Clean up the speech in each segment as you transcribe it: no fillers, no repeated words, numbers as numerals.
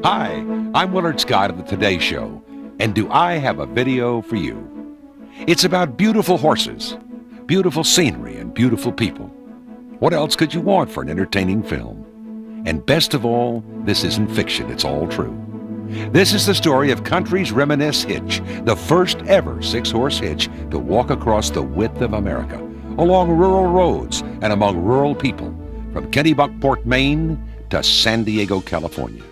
Hi, I'm Willard Scott of the Today Show, and do I have a video for you? It's about beautiful horses, beautiful scenery, and beautiful people. What else could you want for an entertaining film? And best of all, this isn't fiction, it's all true. This is the story of country's Reminisce Hitch, the first ever six-horse hitch to walk across the width of America, along rural roads and among rural people, from Kennebunkport, Maine to San Diego, California.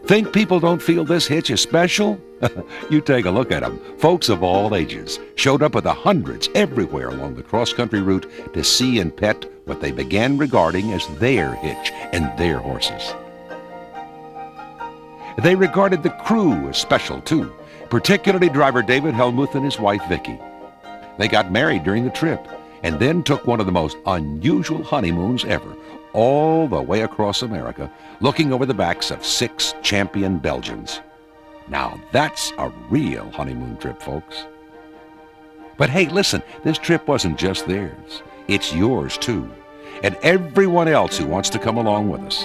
Think people don't feel this hitch is special? You take a look at them. Folks of all ages showed up with the hundreds everywhere along the cross-country route to see and pet what they began regarding as their hitch and their horses. They regarded the crew as special too, particularly driver David Helmuth and his wife Vikki. They got married during the trip and then took one of the most unusual honeymoons ever, all the way across America, looking over the backs of 6 champion Belgians. Now that's a real honeymoon trip, folks. But hey, listen, this trip wasn't just theirs. It's yours too, and everyone else who wants to come along with us.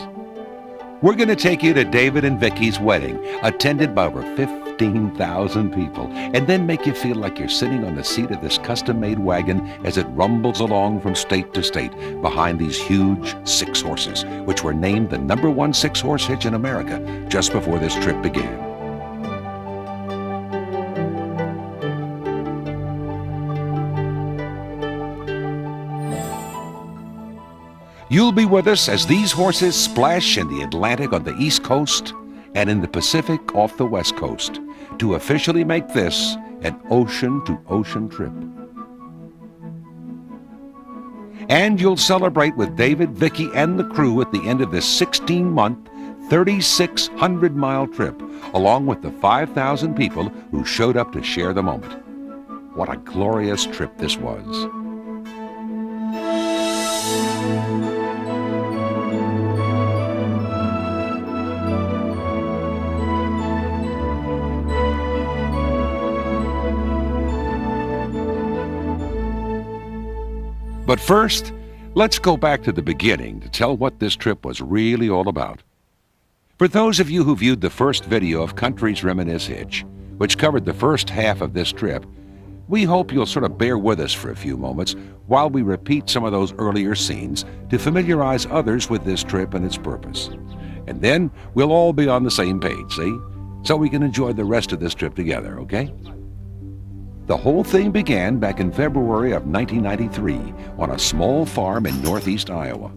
We're going to take you to David and Vikki's wedding, attended by over 15,000 people, and then make you feel like you're sitting on the seat of this custom-made wagon as it rumbles along from state to state behind these huge 6 horses, which were named the #1 six-horse hitch in America just before this trip began. You'll be with us as these horses splash in the Atlantic on the East Coast and in the Pacific off the West Coast to officially make this an ocean-to-ocean trip. And you'll celebrate with David, Vikki, and the crew at the end of this 16-month, 3,600-mile trip, along with the 5,000 people who showed up to share the moment. What a glorious trip this was. But first, let's go back to the beginning to tell what this trip was really all about. For those of you who viewed the first video of Country's Reminisce Hitch, which covered the first half of this trip, we hope you'll sort of bear with us for a few moments while we repeat some of those earlier scenes to familiarize others with this trip and its purpose. And then we'll all be on the same page, see? So we can enjoy the rest of this trip together, okay? The whole thing began back in February of 1993 on a small farm in northeast Iowa.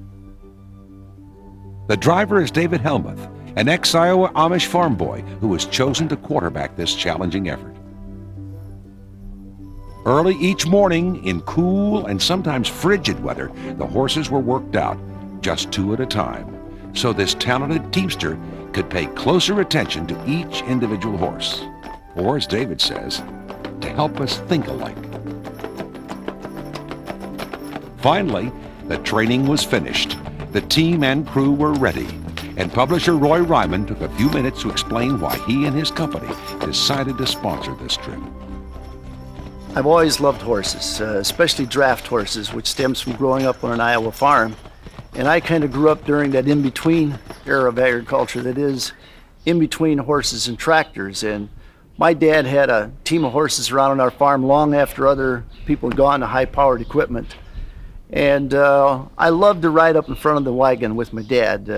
The driver is David Helmuth, an ex-Iowa Amish farm boy who was chosen to quarterback this challenging effort. Early each morning, in cool and sometimes frigid weather, the horses were worked out, just 2 at a time, so this talented teamster could pay closer attention to each individual horse, or as David says, to help us think alike. Finally, the training was finished. The team and crew were ready, and publisher Roy Ryman took a few minutes to explain why he and his company decided to sponsor this trip. I've always loved horses, especially draft horses, which stems from growing up on an Iowa farm. And I kind of grew up during that in-between era of agriculture that is in between horses and tractors. And my dad had a team of horses around on our farm long after other people had gone to high-powered equipment. And I loved to ride up in front of the wagon with my dad.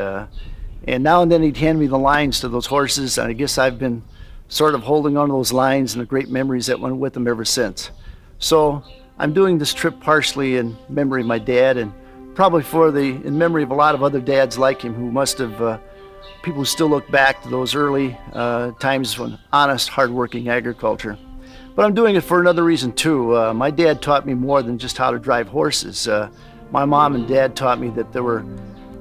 And now and then he'd hand me the lines to those horses, and I guess I've been sort of holding on to those lines and the great memories that went with them ever since. So I'm doing this trip partially in memory of my dad, and probably in memory of a lot of other dads like him who must have people who still look back to those early times when honest, hardworking agriculture. But I'm doing it for another reason too. My dad taught me more than just how to drive horses. My mom and dad taught me that there were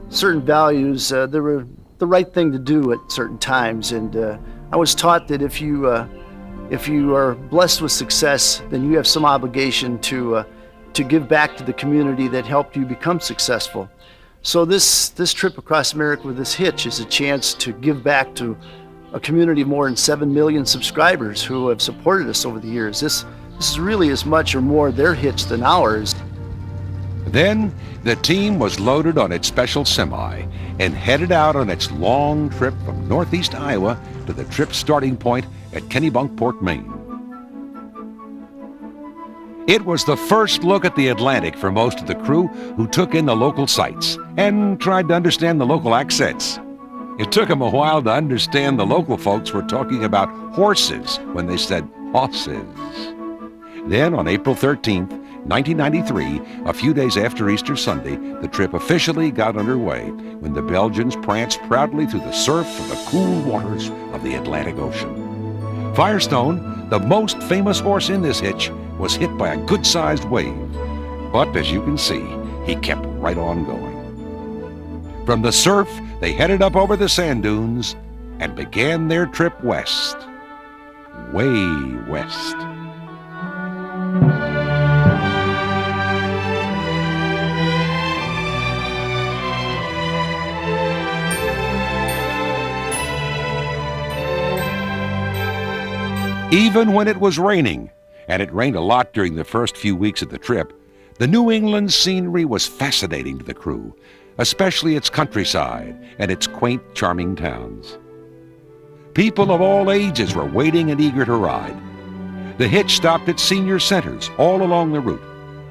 certain values, there were the right thing to do at certain times. And I was taught that if you are blessed with success, then you have some obligation to give back to the community that helped you become successful. So this trip across America with this hitch is a chance to give back to a community of more than 7 million subscribers who have supported us over the years. This is really as much or more their hitch than ours. Then the team was loaded on its special semi and headed out on its long trip from northeast Iowa to the trip's starting point at Kennebunkport, Maine. It was the first look at the Atlantic for most of the crew, who took in the local sights and tried to understand the local accents. It took them a while to understand the local folks were talking about horses when they said hosses. Then on April 13th, 1993, a few days after Easter Sunday, the trip officially got underway when the Belgians pranced proudly through the surf of the cool waters of the Atlantic Ocean. Firestone, the most famous horse in this hitch, was hit by a good-sized wave. But as you can see, he kept right on going. From the surf, they headed up over the sand dunes and began their trip west. Way west. Even when it was raining, and it rained a lot during the first few weeks of the trip, the New England scenery was fascinating to the crew, especially its countryside and its quaint, charming towns. People of all ages were waiting and eager to ride. The hitch stopped at senior centers all along the route,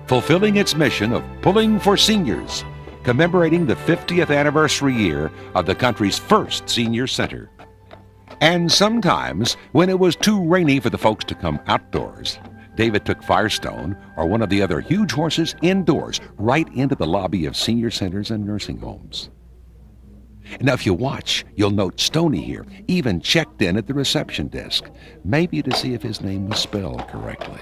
fulfilling its mission of pulling for seniors, commemorating the 50th anniversary year of the country's first senior center. And sometimes, when it was too rainy for the folks to come outdoors, David took Firestone or one of the other huge horses indoors, right into the lobby of senior centers and nursing homes. Now, if you watch, you'll note Stoney here even checked in at the reception desk, maybe to see if his name was spelled correctly.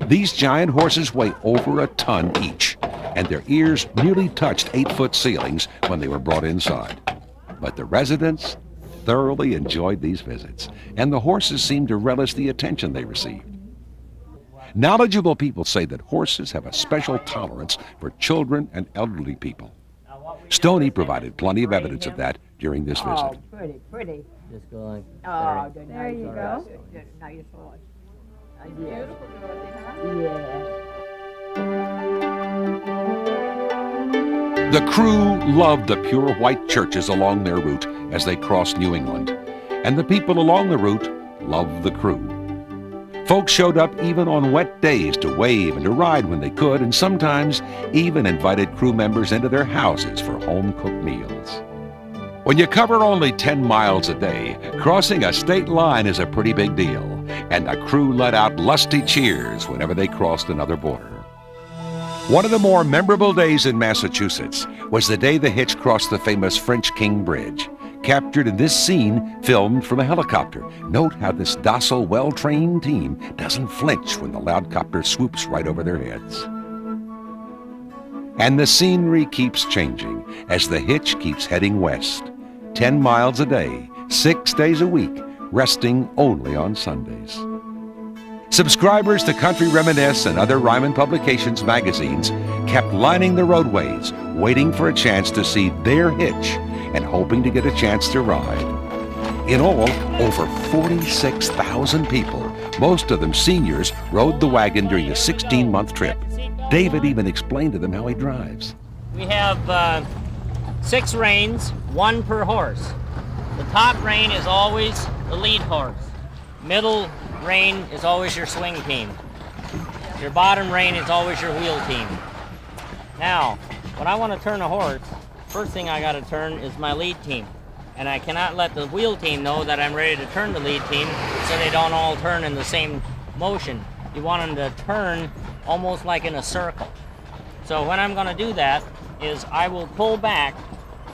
These giant horses weigh over a ton each, and their ears nearly touched 8-foot ceilings when they were brought inside. But the residents thoroughly enjoyed these visits, and the horses seemed to relish the attention they received. Knowledgeable people say that horses have a special tolerance for children and elderly people. Stoney provided plenty of evidence of that during this visit. Oh, pretty, pretty. Just go like, Oh, there you go. Nice horse. Beautiful. The crew loved the pure white churches along their route as they crossed New England, and the people along the route loved the crew. Folks showed up even on wet days to wave and to ride when they could, and sometimes even invited crew members into their houses for home-cooked meals. When you cover only 10 miles a day, crossing a state line is a pretty big deal, and the crew let out lusty cheers whenever they crossed another border. One of the more memorable days in Massachusetts was the day the hitch crossed the famous French King Bridge, captured in this scene filmed from a helicopter. Note how this docile, well-trained team doesn't flinch when the loud copter swoops right over their heads. And the scenery keeps changing as the hitch keeps heading west, 10 miles a day, 6 days a week, resting only on Sundays. Subscribers to Country Reminisce and other Ryman Publications magazines kept lining the roadways, waiting for a chance to see their hitch and hoping to get a chance to ride. In all, over 46,000 people, most of them seniors, rode the wagon during the 16-month trip. David even explained to them how he drives. We have 6 reins, 1 per horse. The top rein is always the lead horse. Middle rein is always your swing team. Your bottom rein is always your wheel team. Now, when I want to turn a horse, first thing I got to turn is my lead team. And I cannot let the wheel team know that I'm ready to turn the lead team so they don't all turn in the same motion. You want them to turn almost like in a circle. So when I'm going to do that is I will pull back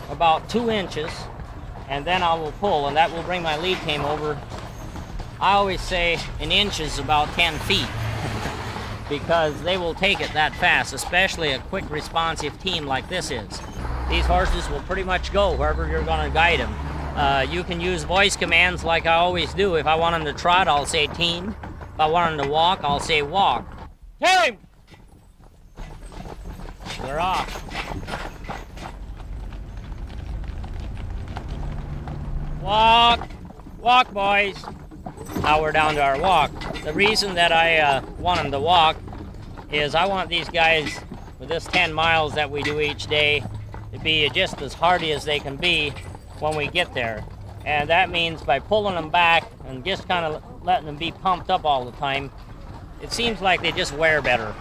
about 2 inches and then I will pull, and that will bring my lead team over. I always say an inch is about 10 feet because they will take it that fast, especially a quick responsive team like this is. These horses will pretty much go wherever you're going to guide them. You can use voice commands like I always do. If I want them to trot, I'll say team. If I want them to walk, I'll say walk. Hey! We're off. Walk. Walk, boys. Now we're down to our walk. The reason that I want them to walk is I want these guys, with this 10 miles that we do each day, to be just as hardy as they can be when we get there. And that means by pulling them back and just kind of letting them be pumped up all the time, it seems like they just wear better.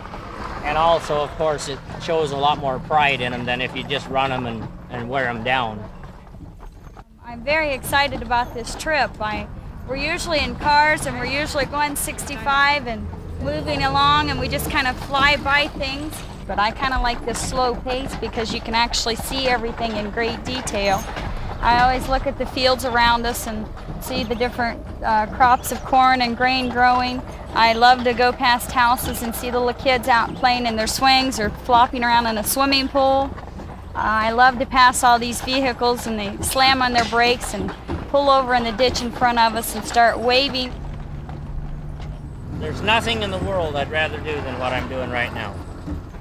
And also, of course, it shows a lot more pride in them than if you just run them and wear them down. I'm very excited about this trip. We're usually in cars and we're usually going 65 and moving along, and we just kind of fly by things. But I kind of like this slow pace because you can actually see everything in great detail. I always look at the fields around us and see the different crops of corn and grain growing. I love to go past houses and see the little kids out playing in their swings or flopping around in a swimming pool. I love to pass all these vehicles and they slam on their brakes and pull over in the ditch in front of us and start waving. There's nothing in the world I'd rather do than what I'm doing right now.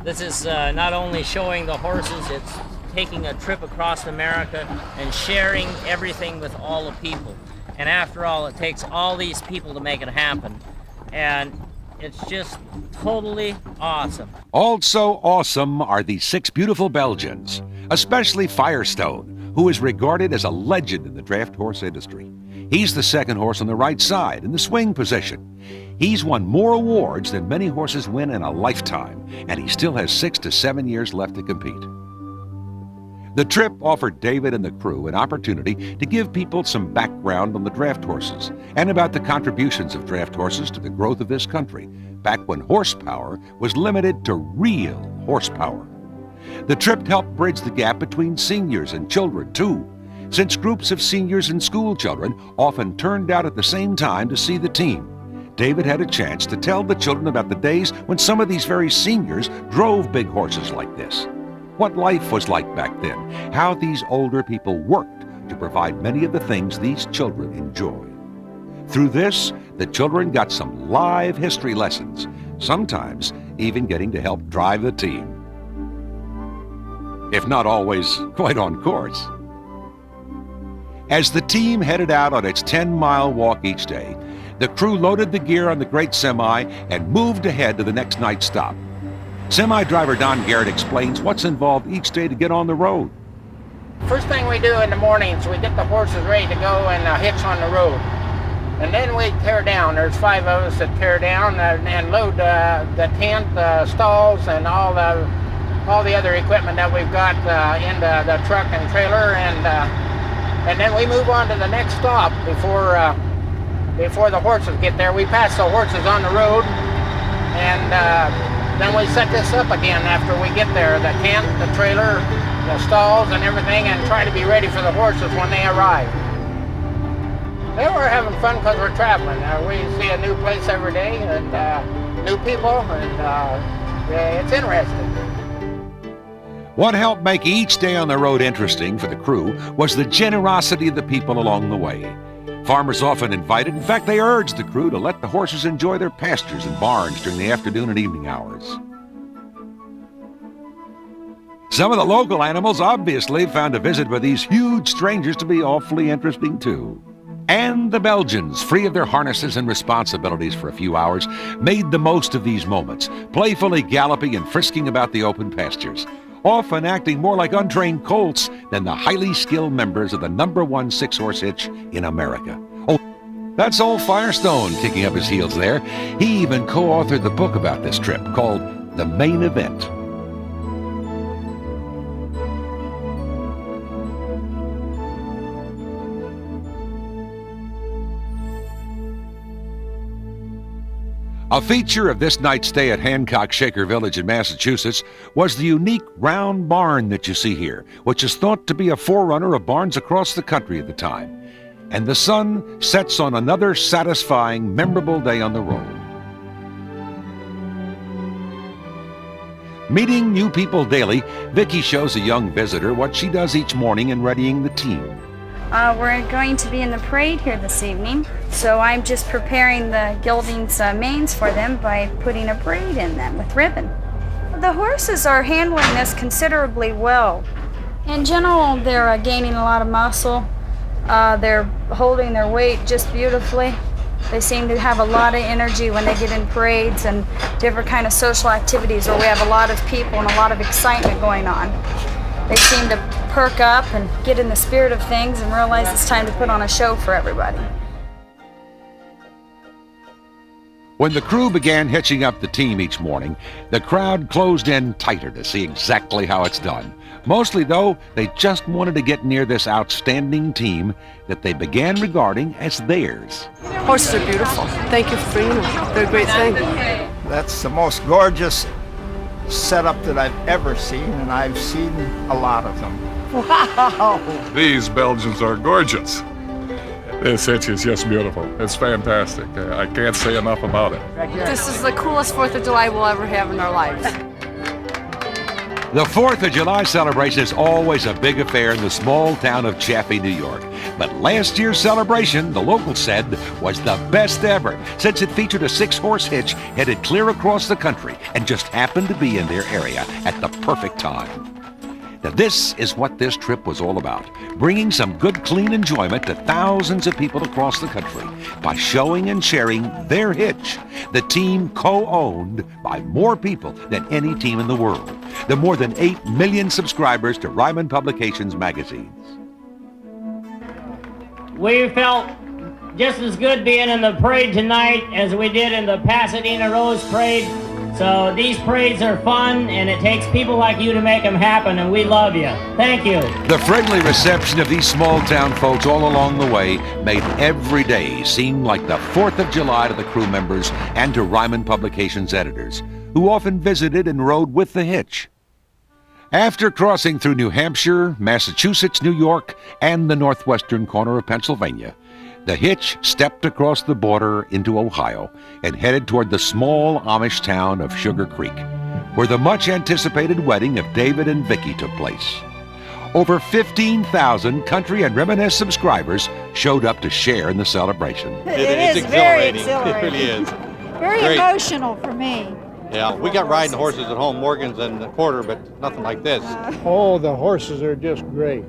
This is not only showing the horses, it's taking a trip across America and sharing everything with all the people. And after all, it takes all these people to make it happen. And it's just totally awesome. Also awesome are the 6 beautiful Belgians, especially Firestone, who is regarded as a legend in the draft horse industry. He's the second horse on the right side in the swing position. He's won more awards than many horses win in a lifetime, and he still has 6 to 7 years left to compete. The trip offered David and the crew an opportunity to give people some background on the draft horses and about the contributions of draft horses to the growth of this country, back when horsepower was limited to real horsepower. The trip helped bridge the gap between seniors and children, too, since groups of seniors and school children often turned out at the same time to see the team. David had a chance to tell the children about the days when some of these very seniors drove big horses like this. What life was like back then, how these older people worked to provide many of the things these children enjoy. Through this, the children got some live history lessons, sometimes even getting to help drive the team. If not always quite on course. As the team headed out on its 10-mile walk each day, the crew loaded the gear on the great semi and moved ahead to the next night's stop. Semi driver Don Garrett explains what's involved each day to get on the road. First thing we do in the mornings, we get the horses ready to go and hitch on the road. And then we tear down. There's 5 of us that tear down and load the tent, the stalls, and all the other equipment that we've got in the truck and trailer. And then we move on to the next stop before the horses get there. We pass the horses on the road, and then we set this up again after we get there, the tent, the trailer, the stalls and everything, and try to be ready for the horses when they arrive. They were having fun because we're traveling. We see a new place every day and new people, and it's interesting. What helped make each day on the road interesting for the crew was the generosity of the people along the way. Farmers often invited, in fact they urged the crew to let the horses enjoy their pastures and barns during the afternoon and evening hours. Some of the local animals obviously found a visit with these huge strangers to be awfully interesting too. And the Belgians, free of their harnesses and responsibilities for a few hours, made the most of these moments, playfully galloping and frisking about the open pastures, often acting more like untrained colts than the highly skilled members of the #1 6-horse hitch in America. Oh, that's old Firestone kicking up his heels there. He even co-authored the book about this trip called The Main Event. A feature of this night's stay at Hancock Shaker Village in Massachusetts was the unique round barn that you see here, which is thought to be a forerunner of barns across the country at the time. And the sun sets on another satisfying, memorable day on the road. Meeting new people daily, Vikki shows a young visitor what she does each morning in readying the team. We're going to be in the parade here this evening, so I'm just preparing the geldings' manes for them by putting a braid in them with ribbon. The horses are handling this considerably well. In general, they're gaining a lot of muscle. They're holding their weight just beautifully. They seem to have a lot of energy when they get in parades and different kind of social activities where we have a lot of people and a lot of excitement going on. They seem to perk up and get in the spirit of things and realize it's time to put on a show for everybody. When the crew began hitching up the team each morning, the crowd closed in tighter to see exactly how it's done. Mostly, though, they just wanted to get near this outstanding team that they began regarding as theirs. Horses are beautiful. Thank you for bringing them. They're a great thing. That's the most gorgeous setup that I've ever seen, and I've seen a lot of them. Wow! These Belgians are gorgeous. This hitch is just beautiful. It's fantastic. I can't say enough about it. This is the coolest 4th of July we'll ever have in our lives. The 4th of July celebration is always a big affair in the small town of Chaffee, New York. But last year's celebration, the locals said, was the best ever, since it featured a 6-horse hitch headed clear across the country and just happened to be in their area at the perfect time. Now, this is what this trip was all about, bringing some good, clean enjoyment to thousands of people across the country by showing and sharing their hitch, the team co-owned by more people than any team in the world, the more than 8 million subscribers to Ryman Publications magazines. We felt just as good being in the parade tonight as we did in the Pasadena Rose Parade. So these parades are fun, and it takes people like you to make them happen, and we love you. Thank you. The friendly reception of these small-town folks all along the way made every day seem like the 4th of July to the crew members and to Ryman Publications editors, who often visited and rode with the hitch. After crossing through New Hampshire, Massachusetts, New York, and the northwestern corner of Pennsylvania, the hitch stepped across the border into Ohio and headed toward the small Amish town of Sugarcreek, where the much-anticipated wedding of David and Vikki took place. Over 15,000 Country and Reminisce subscribers showed up to share in the celebration. It is very exhilarating. It really is. Very Great. emotional for me. Yeah, we got riding horses at home, Morgan's and the Porter, but nothing like this. Oh, the horses are just great.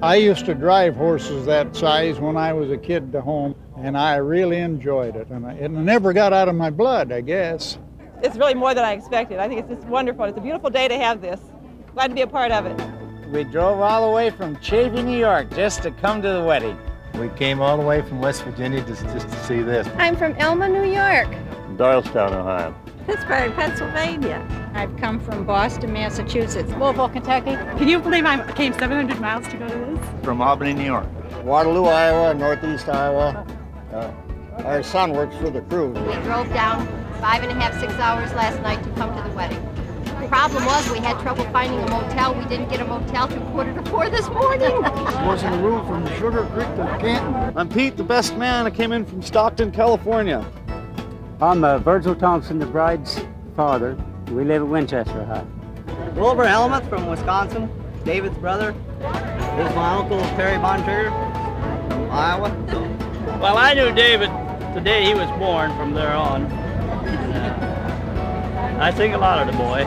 I used to drive horses that size when I was a kid to home, and I really enjoyed it. And it never got out of my blood, I guess. It's really more than I expected. I think it's just wonderful. It's a beautiful day to have this. Glad to be a part of it. We drove all the way from Chaffee, New York, just to come to the wedding. We came all the way from West Virginia just to see this. I'm from Elma, New York. Doylestown, Ohio. Pittsburgh, Pennsylvania. I've come from Boston, Massachusetts. Louisville, Kentucky. Can you believe I came 700 miles to go to this? From Albany, New York. Waterloo, Iowa, Northeast Iowa. Our son works for the crew. We drove down 5.5, 6 hours last night to come to the wedding. The problem was we had trouble finding a motel. We didn't get a motel till 3:45 this morning. Wasn't a route from Sugarcreek to Canton. I'm Pete, the best man. I came in from Stockton, California. I'm Virgil Thompson, the bride's father. We live at Winchester High. Wilbur Helmuth from Wisconsin, David's brother. This is my uncle, Perry Bonter from Iowa. Well, I knew David the day he was born from there on. I think a lot of the boy.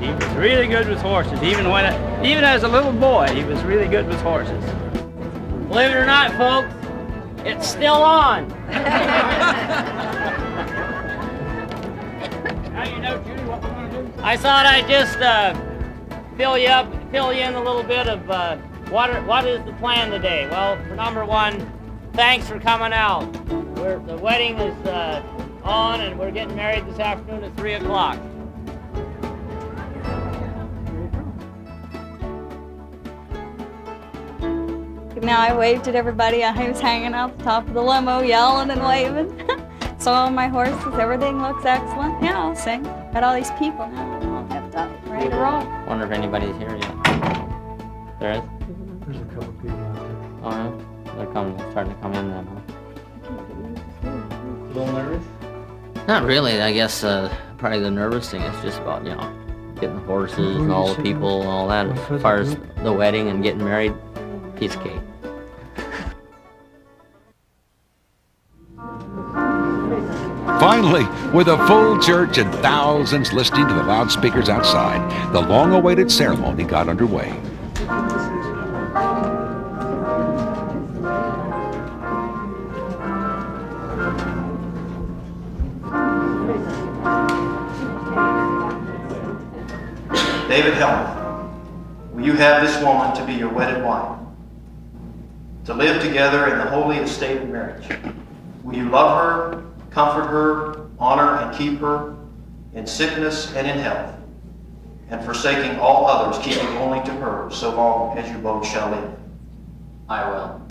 He was really good with horses. Even as a little boy, he was really good with horses. Believe it or not, folks, it's still on. Now you know, Judy, what we're going to do? I thought I'd just fill you in a little bit of what is the plan today. Well, for number one, thanks for coming out. The wedding is on, and we're getting married this afternoon at 3 o'clock. Now I waved at everybody. I was hanging out the top of the limo, yelling and waving. So all my horses, everything looks excellent. Yeah, I'll sing. Got all these people now, all hepped up, ready to roll. Wonder if anybody's here yet. There is? There's a couple people out there. Oh, yeah? They're starting to come in then, huh? A little nervous? Not really. I guess probably the nervous thing is just about, getting the horses and all the people and all that. As far as the wedding and getting married, piece of cake. Finally, with a full church and thousands listening to the loudspeakers outside, the long-awaited ceremony got underway. David Helmuth, will you have this woman to be your wedded wife, to live together in the holy estate of marriage? Will you love her, comfort her, honor and keep her in sickness and in health, and forsaking all others, keeping only to her, so long as you both shall live? I will.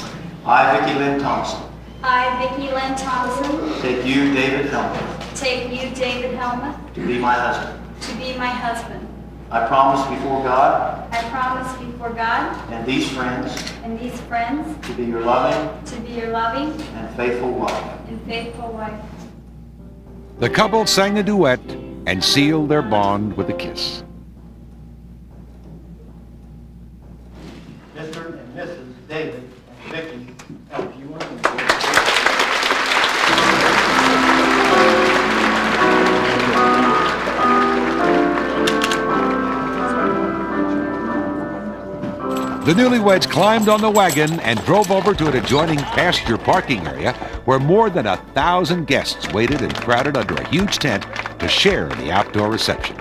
I, Vikki Lynn Thompson, I, Vikki Lynn Thompson, take you, David Helmuth, take you, David Helmuth, to be my husband. to be my husband. I promise before God I promise before God and these friends and these friends to be your loving to be your loving and faithful wife. and faithful wife. The couple sang a duet and sealed their bond with a kiss. Mr. and Mrs. David and Vikki Helmuth, you want to The newlyweds climbed on the wagon and drove over to an adjoining pasture parking area where more than 1,000 guests waited and crowded under a huge tent to share in the outdoor reception.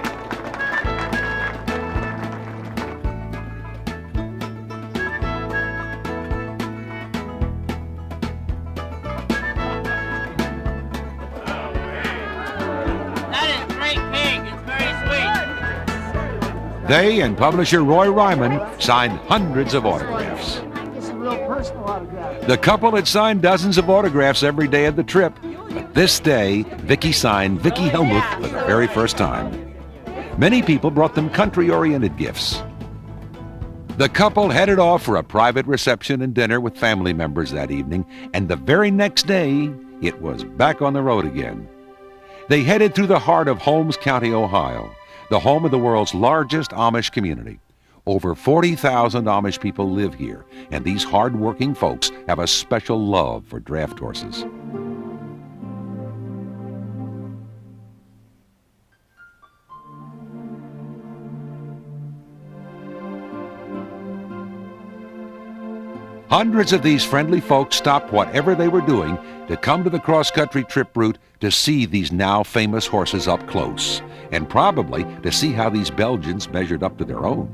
That is great cake. It's very sweet. They and publisher Roy Ryman signed hundreds of autographs. The couple had signed dozens of autographs every day of the trip, but this day, Vikki signed David Helmuth for the very first time. Many people brought them country-oriented gifts. The couple headed off for a private reception and dinner with family members that evening, and the very next day, it was back on the road again. They headed through the heart of Holmes County, Ohio, the home of the world's largest Amish community. Over 40,000 Amish people live here, and these hard-working folks have a special love for draft horses. Hundreds of these friendly folks stopped whatever they were doing to come to the cross-country trip route to see these now famous horses up close, and probably to see how these Belgians measured up to their own.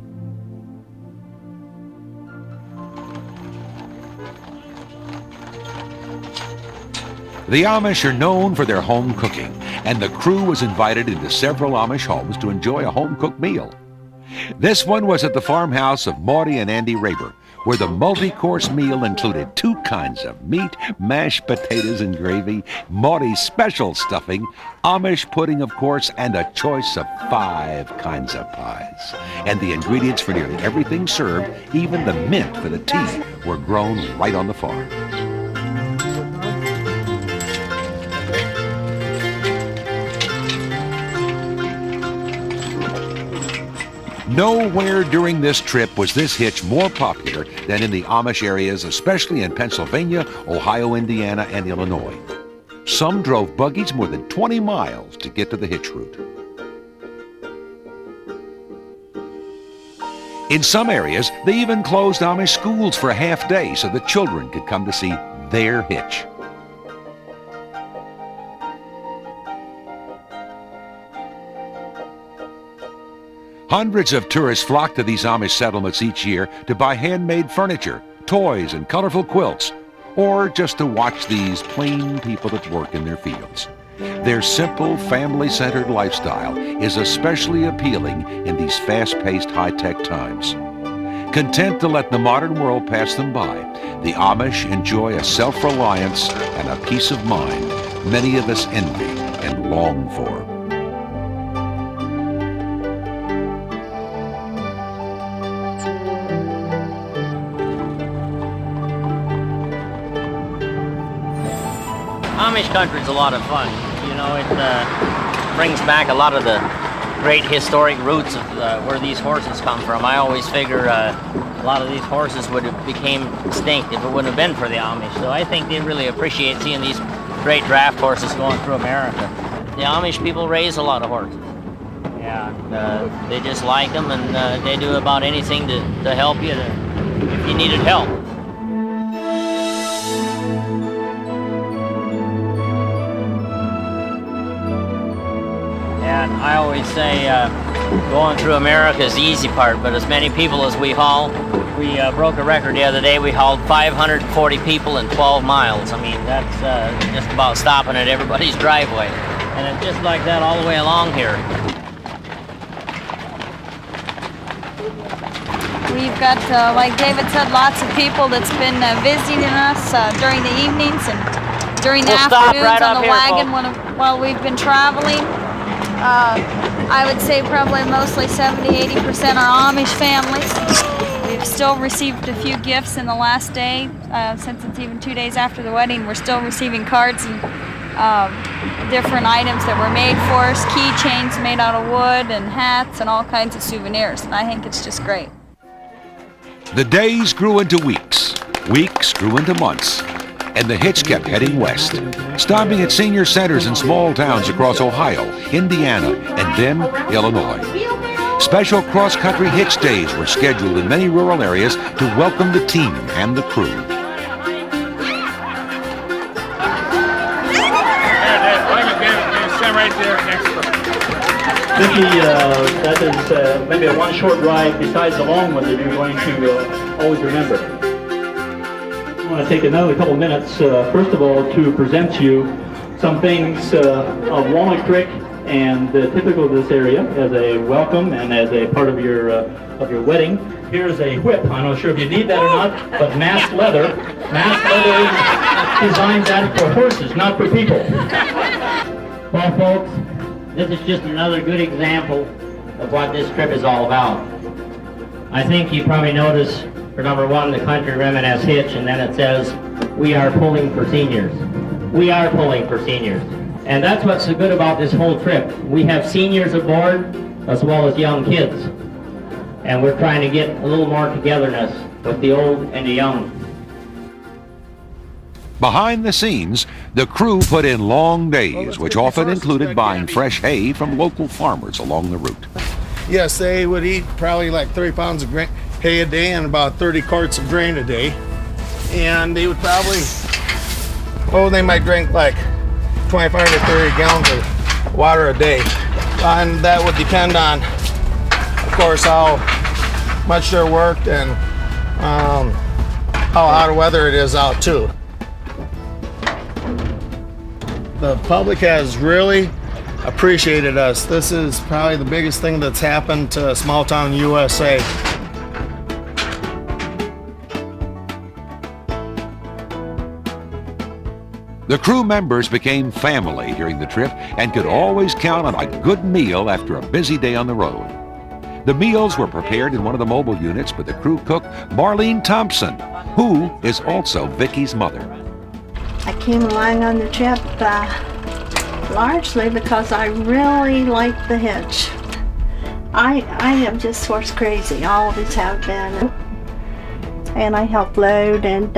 The Amish are known for their home cooking, and the crew was invited into several Amish homes to enjoy a home-cooked meal. This one was at the farmhouse of Maudie and Andy Raber, where the multi-course meal included 2 kinds of meat, mashed potatoes and gravy, Maudie's special stuffing, Amish pudding, of course, and a choice of 5 kinds of pies. And the ingredients for nearly everything served, even the mint for the tea, were grown right on the farm. Nowhere during this trip was this hitch more popular than in the Amish areas, especially in Pennsylvania, Ohio, Indiana, and Illinois. Some drove buggies more than 20 miles to get to the hitch route. In some areas, they even closed Amish schools for a half day so the children could come to see their hitch. Hundreds of tourists flock to these Amish settlements each year to buy handmade furniture, toys, and colorful quilts, or just to watch these plain people at work in their fields. Their simple, family-centered lifestyle is especially appealing in these fast-paced, high-tech times. Content to let the modern world pass them by, the Amish enjoy a self-reliance and a peace of mind many of us envy and long for. Amish country's a lot of fun. You know, it brings back a lot of the great historic roots of where these horses come from. I always figure a lot of these horses would have became extinct if it wouldn't have been for the Amish. So I think they really appreciate seeing these great draft horses going through America. The Amish people raise a lot of horses. Yeah, they just like them, and they do about anything to help you if you needed help. And I always say, Going through America is the easy part, but as many people as we haul, we broke a record the other day. We hauled 540 people in 12 miles. I mean, that's just about stopping at everybody's driveway. And it's just like that all the way along here. We've got, like David said, lots of people that's been visiting us during the evenings and during the afternoons right on the here, wagon while we've been traveling. I would say probably mostly 70–80% are Amish families. We've still received a few gifts in the last day, since it's even 2 days after the wedding. We're still receiving cards and different items that were made for us, keychains made out of wood and hats and all kinds of souvenirs, and I think it's just great. The days grew into weeks, weeks grew into months, and the hitch kept heading west, stopping at senior centers in small towns across Ohio, Indiana, and then Illinois. Special cross-country hitch days were scheduled in many rural areas to welcome the team and the crew. Right there next to Vikki, that is maybe a one short ride besides the long one that you're going to always remember. I want to take another couple minutes, first of all, to present to you some things of Walnut Creek and typical of this area as a welcome and as a part of your wedding. Here's a whip. I'm not sure if you need that or not, but masked leather. Masked leather designs that for horses, not for people. Well, folks, this is just another good example of what this trip is all about. I think you probably noticed, for number one, the country Reminisce Hitch, and then it says, "We are pulling for seniors." We are pulling for seniors. And that's what's so good about this whole trip. We have seniors aboard, as well as young kids. And we're trying to get a little more togetherness with the old and the young. Behind the scenes, the crew put in long days, which often included buying fresh hay from local farmers along the route. Yes, they would eat probably like 30 pounds of hay a day and about 30 quarts of grain a day. And they would probably, they might drink like 25 to 30 gallons of water a day. And that would depend on, of course, how much they're worked and how hot weather it is out too. The public has really appreciated us. This is probably the biggest thing that's happened to small town USA. The crew members became family during the trip and could always count on a good meal after a busy day on the road. The meals were prepared in one of the mobile units by the crew cook, Marlene Thompson, who is also Vicki's mother. I came along on the trip largely because I really like the hitch. I am just horse crazy, always have been. And I help load and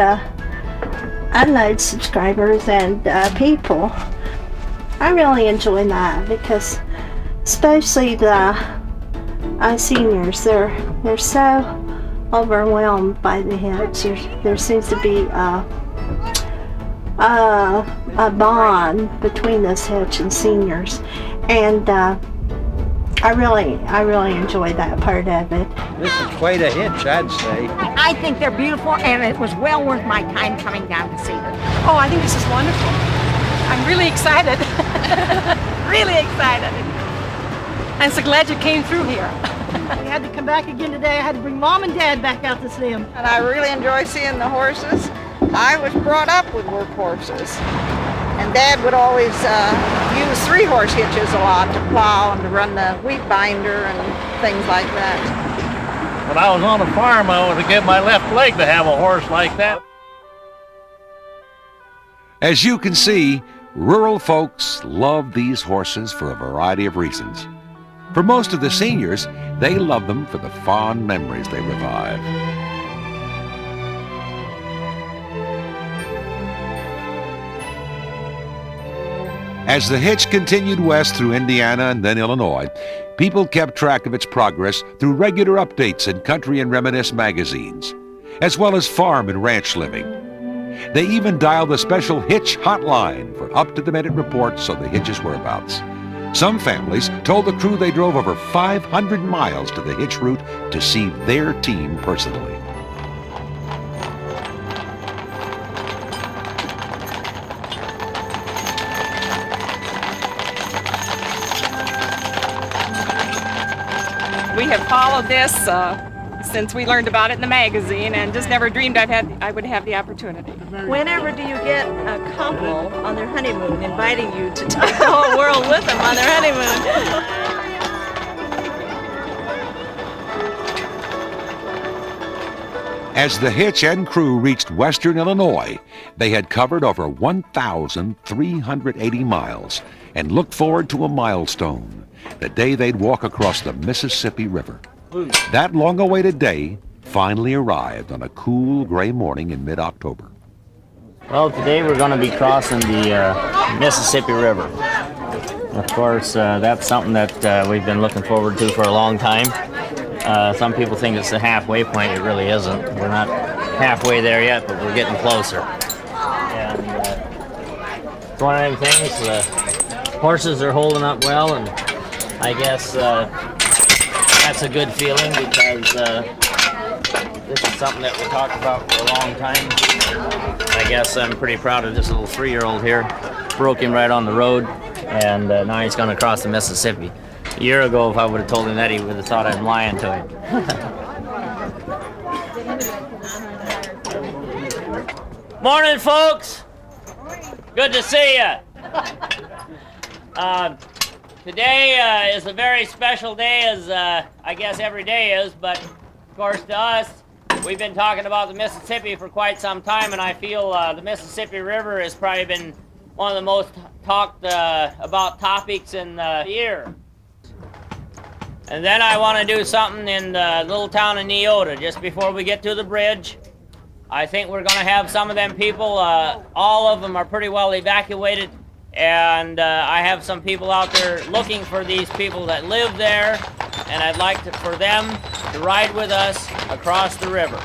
unload subscribers and people. I really enjoy that because especially the seniors, they're so overwhelmed by the hitch. There seems to be a bond between this hitch and seniors, and I really enjoy that part of it. This is quite a hitch, I'd say. I think they're beautiful, and it was well worth my time coming down to see them. Oh, I think this is wonderful. I'm really excited. Really excited. I'm so glad you came through here. We had to come back again today. I had to bring Mom and Dad back out to see them. And I really enjoy seeing the horses. I was brought up with work horses. And Dad would always use 3-horse hitches a lot to plow and to run the wheat binder and things like that. When I was on a farm, I would give my left leg to have a horse like that. As you can see, rural folks love these horses for a variety of reasons. For most of the seniors, they love them for the fond memories they revive. As the hitch continued west through Indiana and then Illinois, people kept track of its progress through regular updates in Country and Reminisce magazines, as well as farm and ranch living. They even dialed the special hitch hotline for up-to-the-minute reports on the hitch's whereabouts. Some families told the crew they drove over 500 miles to the hitch route to see their team personally. We have followed this since we learned about it in the magazine, and just never dreamed I would have the opportunity. Whenever do you get a couple on their honeymoon inviting you to take the whole world with them on their honeymoon? As the hitch and crew reached western Illinois, they had covered over 1,380 miles and looked forward to a milestone, the day they'd walk across the Mississippi River. That long-awaited day finally arrived on a cool gray morning in mid-October. Well, today we're going to be crossing the Mississippi River. Of course, that's something that we've been looking forward to for a long time. Some people think it's the halfway point. It really isn't. We're not halfway there yet, but we're getting closer. And it's one of them things. The horses are holding up well, and I guess that's a good feeling because this is something that we talked about for a long time. I guess I'm pretty proud of this little 3-year-old here. Broke him right on the road, and now he's going to cross the Mississippi. A year ago, if I would have told him that, he would have thought I'm lying to him. Morning, folks. Good to see you. Today is a very special day, as I guess every day is, but of course to us, we've been talking about the Mississippi for quite some time, and I feel the Mississippi River has probably been one of the most talked about topics in the year. And then I want to do something in the little town of Neota just before we get to the bridge. I think we're going to have some of them people, all of them are pretty well evacuated, and I have some people out there looking for these people that live there, and I'd like for them to ride with us across the river.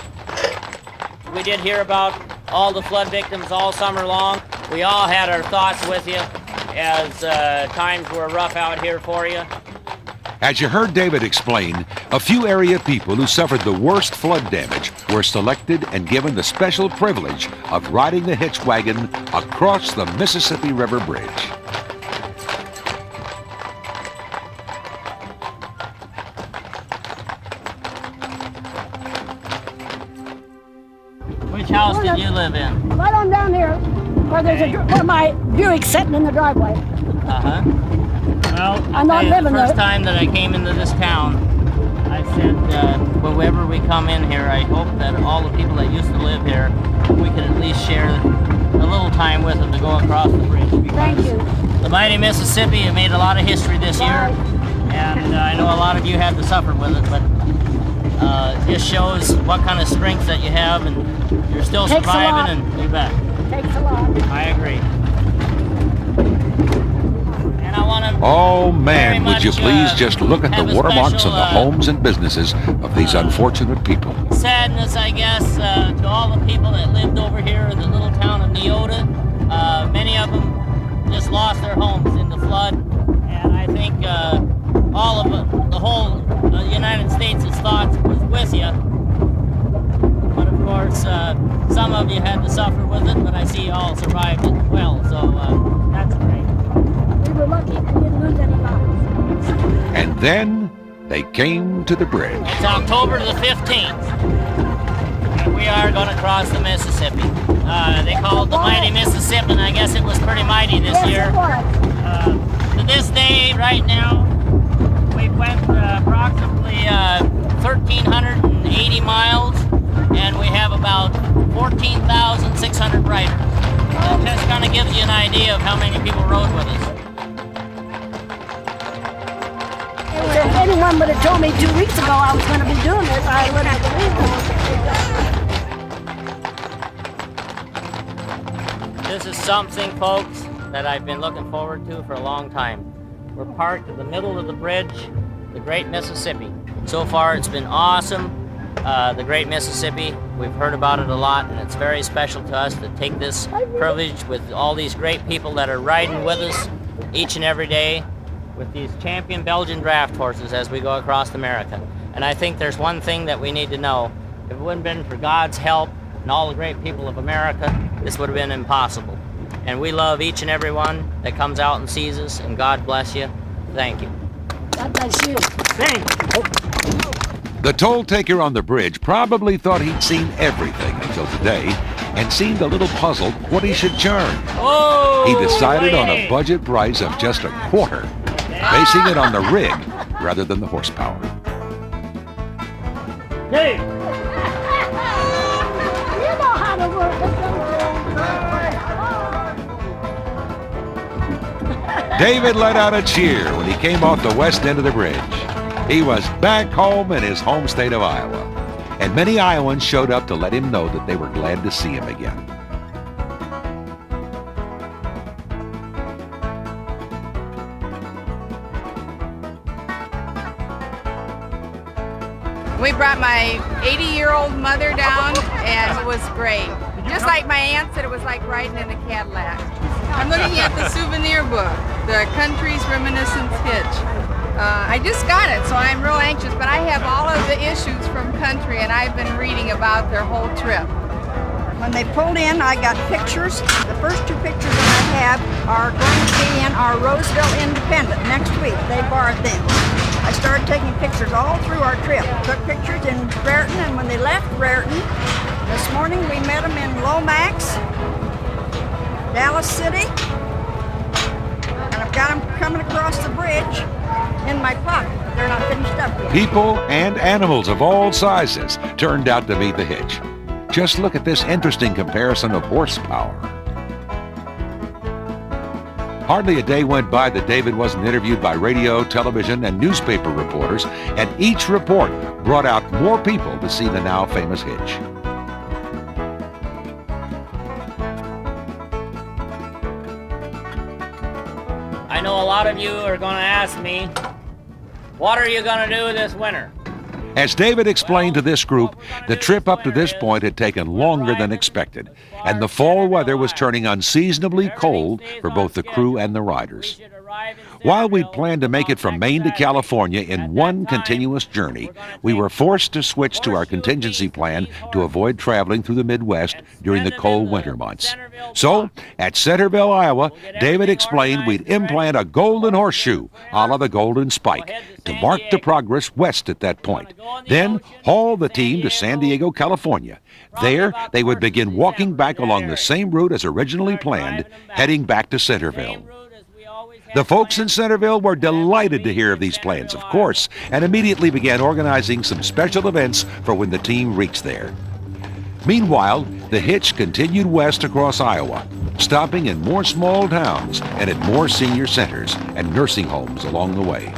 We did hear about all the flood victims all summer long. We all had our thoughts with you as times were rough out here for you. As you heard David explain, a few area people who suffered the worst flood damage were selected and given the special privilege of riding the hitch wagon across the Mississippi River Bridge. Which house did you live in? Right on down here, where there's where my Buick's sitting in the driveway. Uh-huh. Well, I'm not living the first there. time that I came into this town, I said, whenever we come in here, I hope that all the people that used to live here, we can at least share a little time with them to go across the bridge. Thank you. The mighty Mississippi have made a lot of history this year, and I know a lot of you had to suffer with it, but it just shows what kind of strength that you have, and you're still surviving, and you bet. Takes a lot. I agree. And I want to Oh man, would you please just look at the watermarks on the homes and businesses of these unfortunate people. sadness, I guess, to all the people that lived over here in the little town of Neota. Many of them just lost their homes in the flood, and I think all of the whole United States' thoughts was with you. But of course, some of you had to suffer with it, but I see you all survived it well, so that's great. We were lucky and didn't lose any lives. And then they came to the bridge. It's October the 15th, and we are going to cross the Mississippi. They call it the mighty Mississippi, and I guess it was pretty mighty this year. To this day, right now, we went approximately 1,380 miles, and we have about 14,600 riders. That just kind of gives you an idea of how many people rode with us. If anyone would have told me 2 weeks ago I was going to be doing this, I wouldn't have believed it. This is something, folks, that I've been looking forward to for a long time. We're parked in the middle of the bridge, the Great Mississippi. So far, it's been awesome. The Great Mississippi, we've heard about it a lot, and it's very special to us to take this privilege with all these great people that are riding with us each and every day. with these champion Belgian draft horses as we go across America. And I think there's one thing that we need to know. If it wouldn't have been for God's help and all the great people of America, this would have been impossible. And we love each and every one that comes out and sees us, and God bless you. Thank you. God bless you. Thank you. The toll taker on the bridge probably thought he'd seen everything until today and seemed a little puzzled what he should charge. Oh, he decided on a budget price of just a quarter, basing it on the rig rather than the horsepower. Hey! You know how to work it, don't you? David let out a cheer when he came off the west end of the bridge. He was back home in his home state of Iowa, and many Iowans showed up to let him know that they were glad to see him again. We brought my 80-year-old mother down, and it was great. Just like my aunt said, it was like riding in a Cadillac. I'm looking at the souvenir book, the Country's Reminisce Hitch. I just got it, so I'm real anxious, but I have all of the issues from Country, and I've been reading about their whole trip. When they pulled in, I got pictures. The first two pictures that I have are going to be in our Roseville Independent next week. They borrowed them. I started taking pictures all through our trip. Took pictures in Brereton, and when they left Brereton, this morning we met them in Lomax, Dallas City, and I've got them coming across the bridge in my pocket. They're not finished up yet. People and animals of all sizes turned out to meet the hitch. Just look at this interesting comparison of horsepower. Hardly a day went by that David wasn't interviewed by radio, television, and newspaper reporters, and each report brought out more people to see the now famous hitch. I know a lot of you are going to ask me, what are you going to do this winter? As David explained to this group, the trip up to this point had taken longer than expected, and the fall weather was turning unseasonably cold for both the crew and the riders. While we'd planned to make it from Maine to California in one continuous journey, we were forced to switch to our contingency plan to avoid traveling through the Midwest during the cold winter months. So, at Centerville, Iowa, David explained we'd implant a golden horseshoe, a la the Golden Spike, to mark the progress west at that point. Then haul the team to San Diego, California. There, they would begin walking back along the same route as originally planned, heading back to Centerville. The folks in Centerville were delighted to hear of these plans, of course, and immediately began organizing some special events for when the team reached there. Meanwhile, the hitch continued west across Iowa, stopping in more small towns and at more senior centers and nursing homes along the way.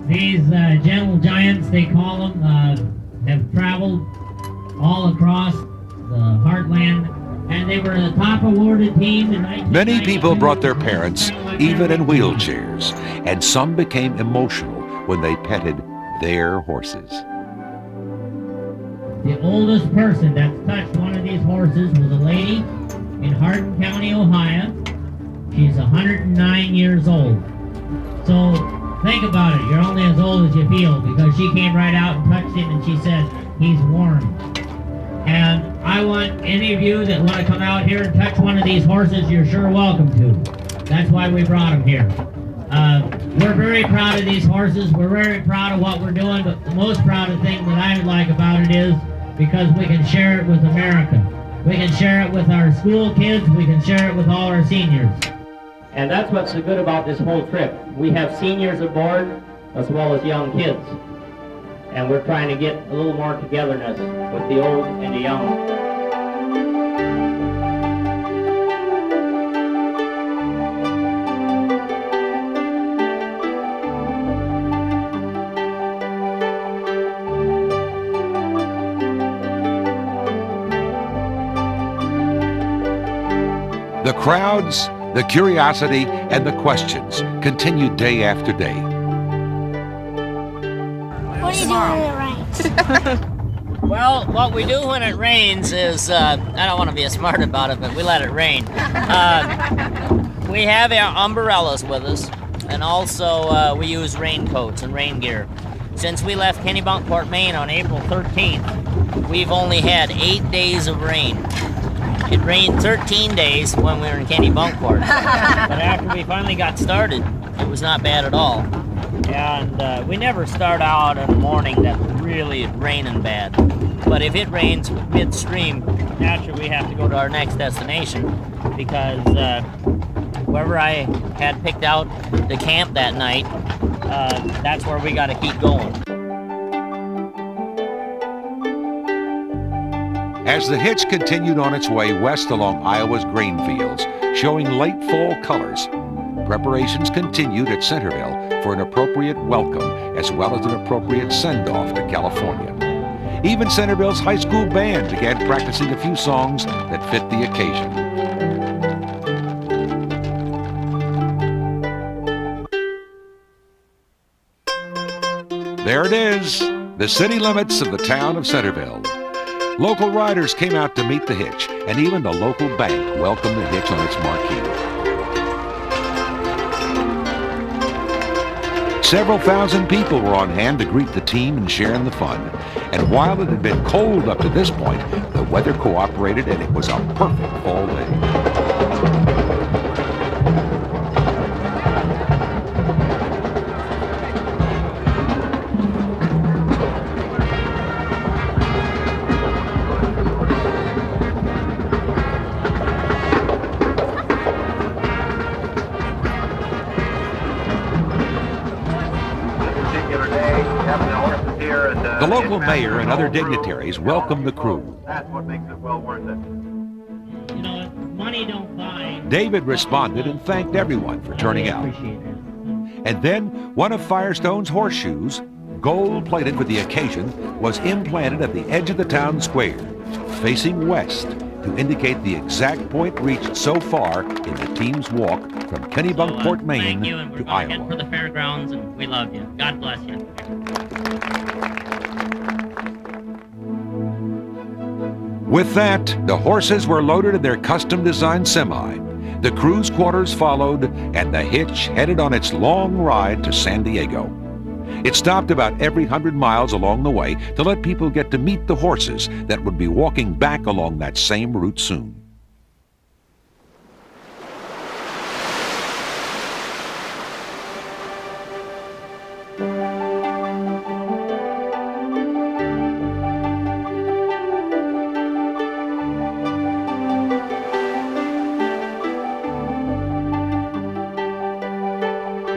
These gentle giants, they call them, have traveled all across the heartland, and they were the top awarded team in 1992. Many people brought their parents, even in wheelchairs, and some became emotional when they petted their horses. The oldest person that's touched one of these horses was a lady in Hardin County, Ohio. She's 109 years old. So think about it, you're only as old as you feel, because she came right out and touched him and she said, he's warm. And I want any of you that want to come out here and touch one of these horses, you're sure welcome to. That's why we brought them here. We're very proud of these horses. We're very proud of what we're doing, but the most proud thing that I like about it is because we can share it with America. We can share it with our school kids. We can share it with all our seniors. And that's what's so good about this whole trip. We have seniors aboard as well as young kids. And we're trying to get a little more togetherness with the old and the young. The crowds The curiosity and the questions continued day after day. What do you do when it rains? Well, what we do when it rains is, I don't want to be smart about it, but we let it rain. We have our umbrellas with us, and also we use raincoats and rain gear. Since we left Kennebunkport, Maine on April 13th, we've only had 8 days of rain. It rained 13 days when we were in Kennebunkport, but after we finally got started, it was not bad at all. And we never start out in the morning that's really raining bad. But if it rains midstream, naturally we have to go to our next destination because wherever I had picked out the camp that night, that's where we got to keep going. As the hitch continued on its way west along Iowa's grain fields, showing late fall colors, preparations continued at Centerville for an appropriate welcome as well as an appropriate send-off to California. Even Centerville's high school band began practicing a few songs that fit the occasion. There it is, the city limits of the town of Centerville. Local riders came out to meet the hitch, and even the local bank welcomed the hitch on its marquee. Several thousand people were on hand to greet the team and share in the fun. And while it had been cold up to this point, the weather cooperated and it was a perfect fall day. The local mayor and other dignitaries welcomed the crew. That's what makes it well worth it. You know, money don't buy. David responded and thanked everyone for turning out. And then one of Firestone's horseshoes, gold-plated for the occasion, was implanted at the edge of the town square, facing west, to indicate the exact point reached so far in the team's walk from Kennebunkport, Maine Thank you, and we're to going again Iowa. for the fairgrounds, and we love you. God bless you. With that, the horses were loaded in their custom-designed semi. The crew's quarters followed, and the hitch headed on its long ride to San Diego. It stopped about every 100 miles along the way to let people get to meet the horses that would be walking back along that same route soon.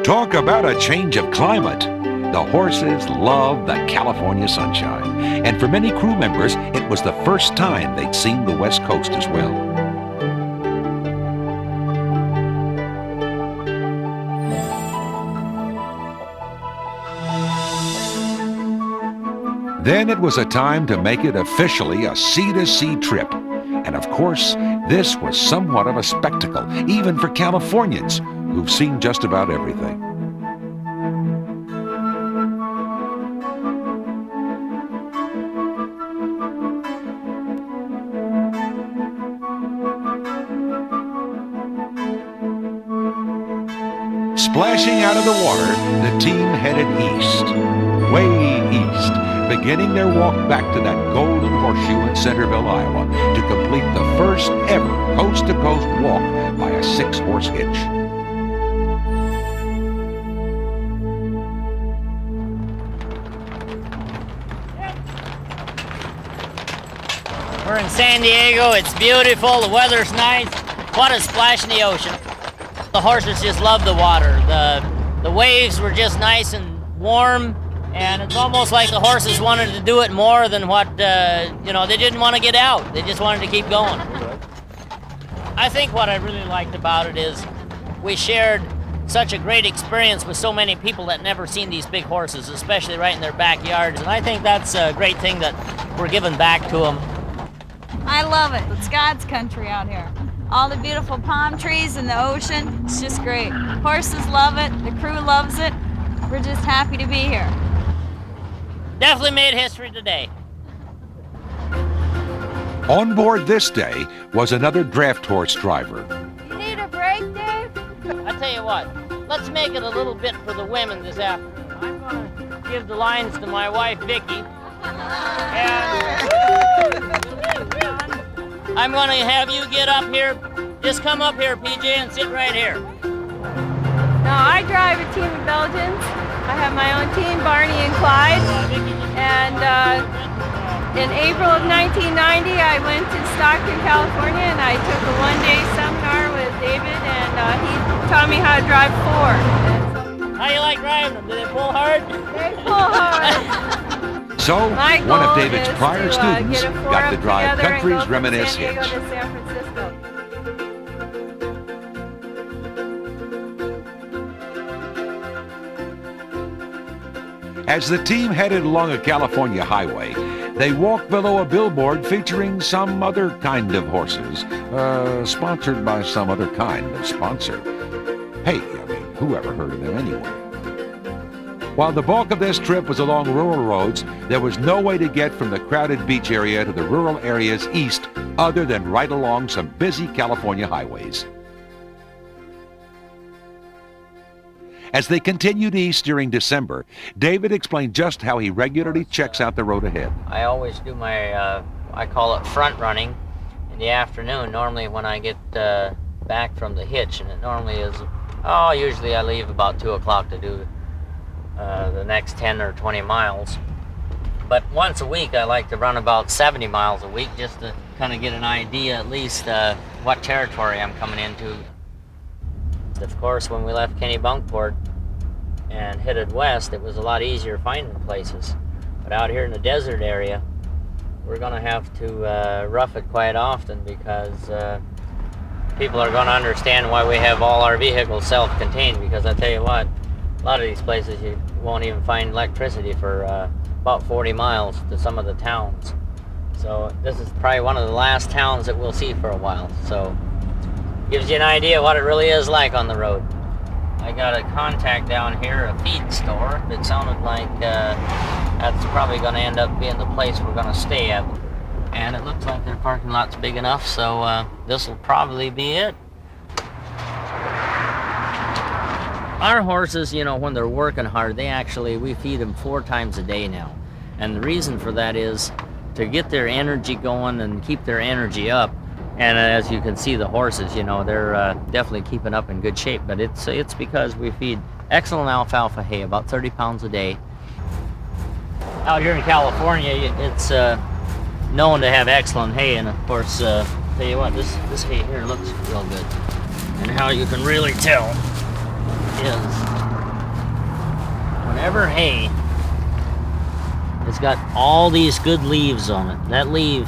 Talk about a change of climate. The horses loved the California sunshine, and for many crew members, it was the first time they'd seen the West Coast as well. Then it was a time to make it officially a sea-to-sea trip. And of course, this was somewhat of a spectacle, even for Californians, who've seen just about everything. Splashing out of the water, the team headed east, way east, beginning their walk back to that golden horseshoe in Centerville, Iowa, to complete the first ever coast-to-coast walk by a 6-horse hitch. We're in San Diego. It's beautiful. The weather's nice. What a splash in the ocean. The horses just love the water. The waves were just nice and warm, and it's almost like the horses wanted to do it more than what, they didn't want to get out. They just wanted to keep going. I think what I really liked about it is we shared such a great experience with so many people that never seen these big horses, especially right in their backyards, and I think that's a great thing that we're giving back to them. I love it. It's God's country out here. all the beautiful palm trees and the ocean. It's just great. Horses love it, the crew loves it. We're just happy to be here. Definitely made history today. On board this day was another draft horse driver. You need a break, Dave? I tell you what, let's make it a little bit for the women this afternoon. I'm gonna give the lines to my wife, Vikki. And I'm gonna have you get up here. Just come up here, PJ, and sit right here. Now, I drive a team of Belgians. I have my own team, Barney and Clyde. And in April of 1990, I went to Stockton, California, and I took a one-day seminar with David, and he taught me how to drive Ford. How you like driving them? Do they pull hard? They pull hard. So, My one of goal David's is prior to, students get a four got to up drive together and country's go from Reminisce San Diego Hitch. to San Francisco. As the team headed along a California highway, they walked below a billboard featuring some other kind of horses, sponsored by some other kind of sponsor. Hey, I mean, who ever heard of them anyway? While the bulk of this trip was along rural roads, there was no way to get from the crowded beach area to the rural areas east other than right along some busy California highways. As they continued east during December, David explained just how he regularly checks out the road ahead. I always do my, I call it front running in the afternoon, normally when I get back from the hitch, and it normally is, usually I leave about 2 o'clock to do the next 10 or 20 miles. But once a week I like to run about 70 miles a week just to kind of get an idea at least what territory I'm coming into. Of course, when we left Kennebunkport and headed west, it was a lot easier finding places. But out here in the desert area, we're going to have to rough it quite often because people are going to understand why we have all our vehicles self-contained, because I tell you what, a lot of these places you won't even find electricity for about 40 miles to some of the towns. So this is probably one of the last towns that we'll see for a while. So gives you an idea what it really is like on the road. I got a contact down here, a feed store, that sounded like that's probably going to end up being the place we're going to stay at. And it looks like their parking lot's big enough, so this will probably be it. Our horses, you know, when they're working hard, we feed them 4 times a day now. And the reason for that is to get their energy going and keep their energy up. And as you can see, the horses, you know, they're definitely keeping up in good shape. But it's because we feed excellent alfalfa hay, about 30 pounds a day. Out here in California, it's known to have excellent hay. And of course, tell you what, this hay here looks real good. And how you can really tell is whenever hay has got all these good leaves on it, that leaf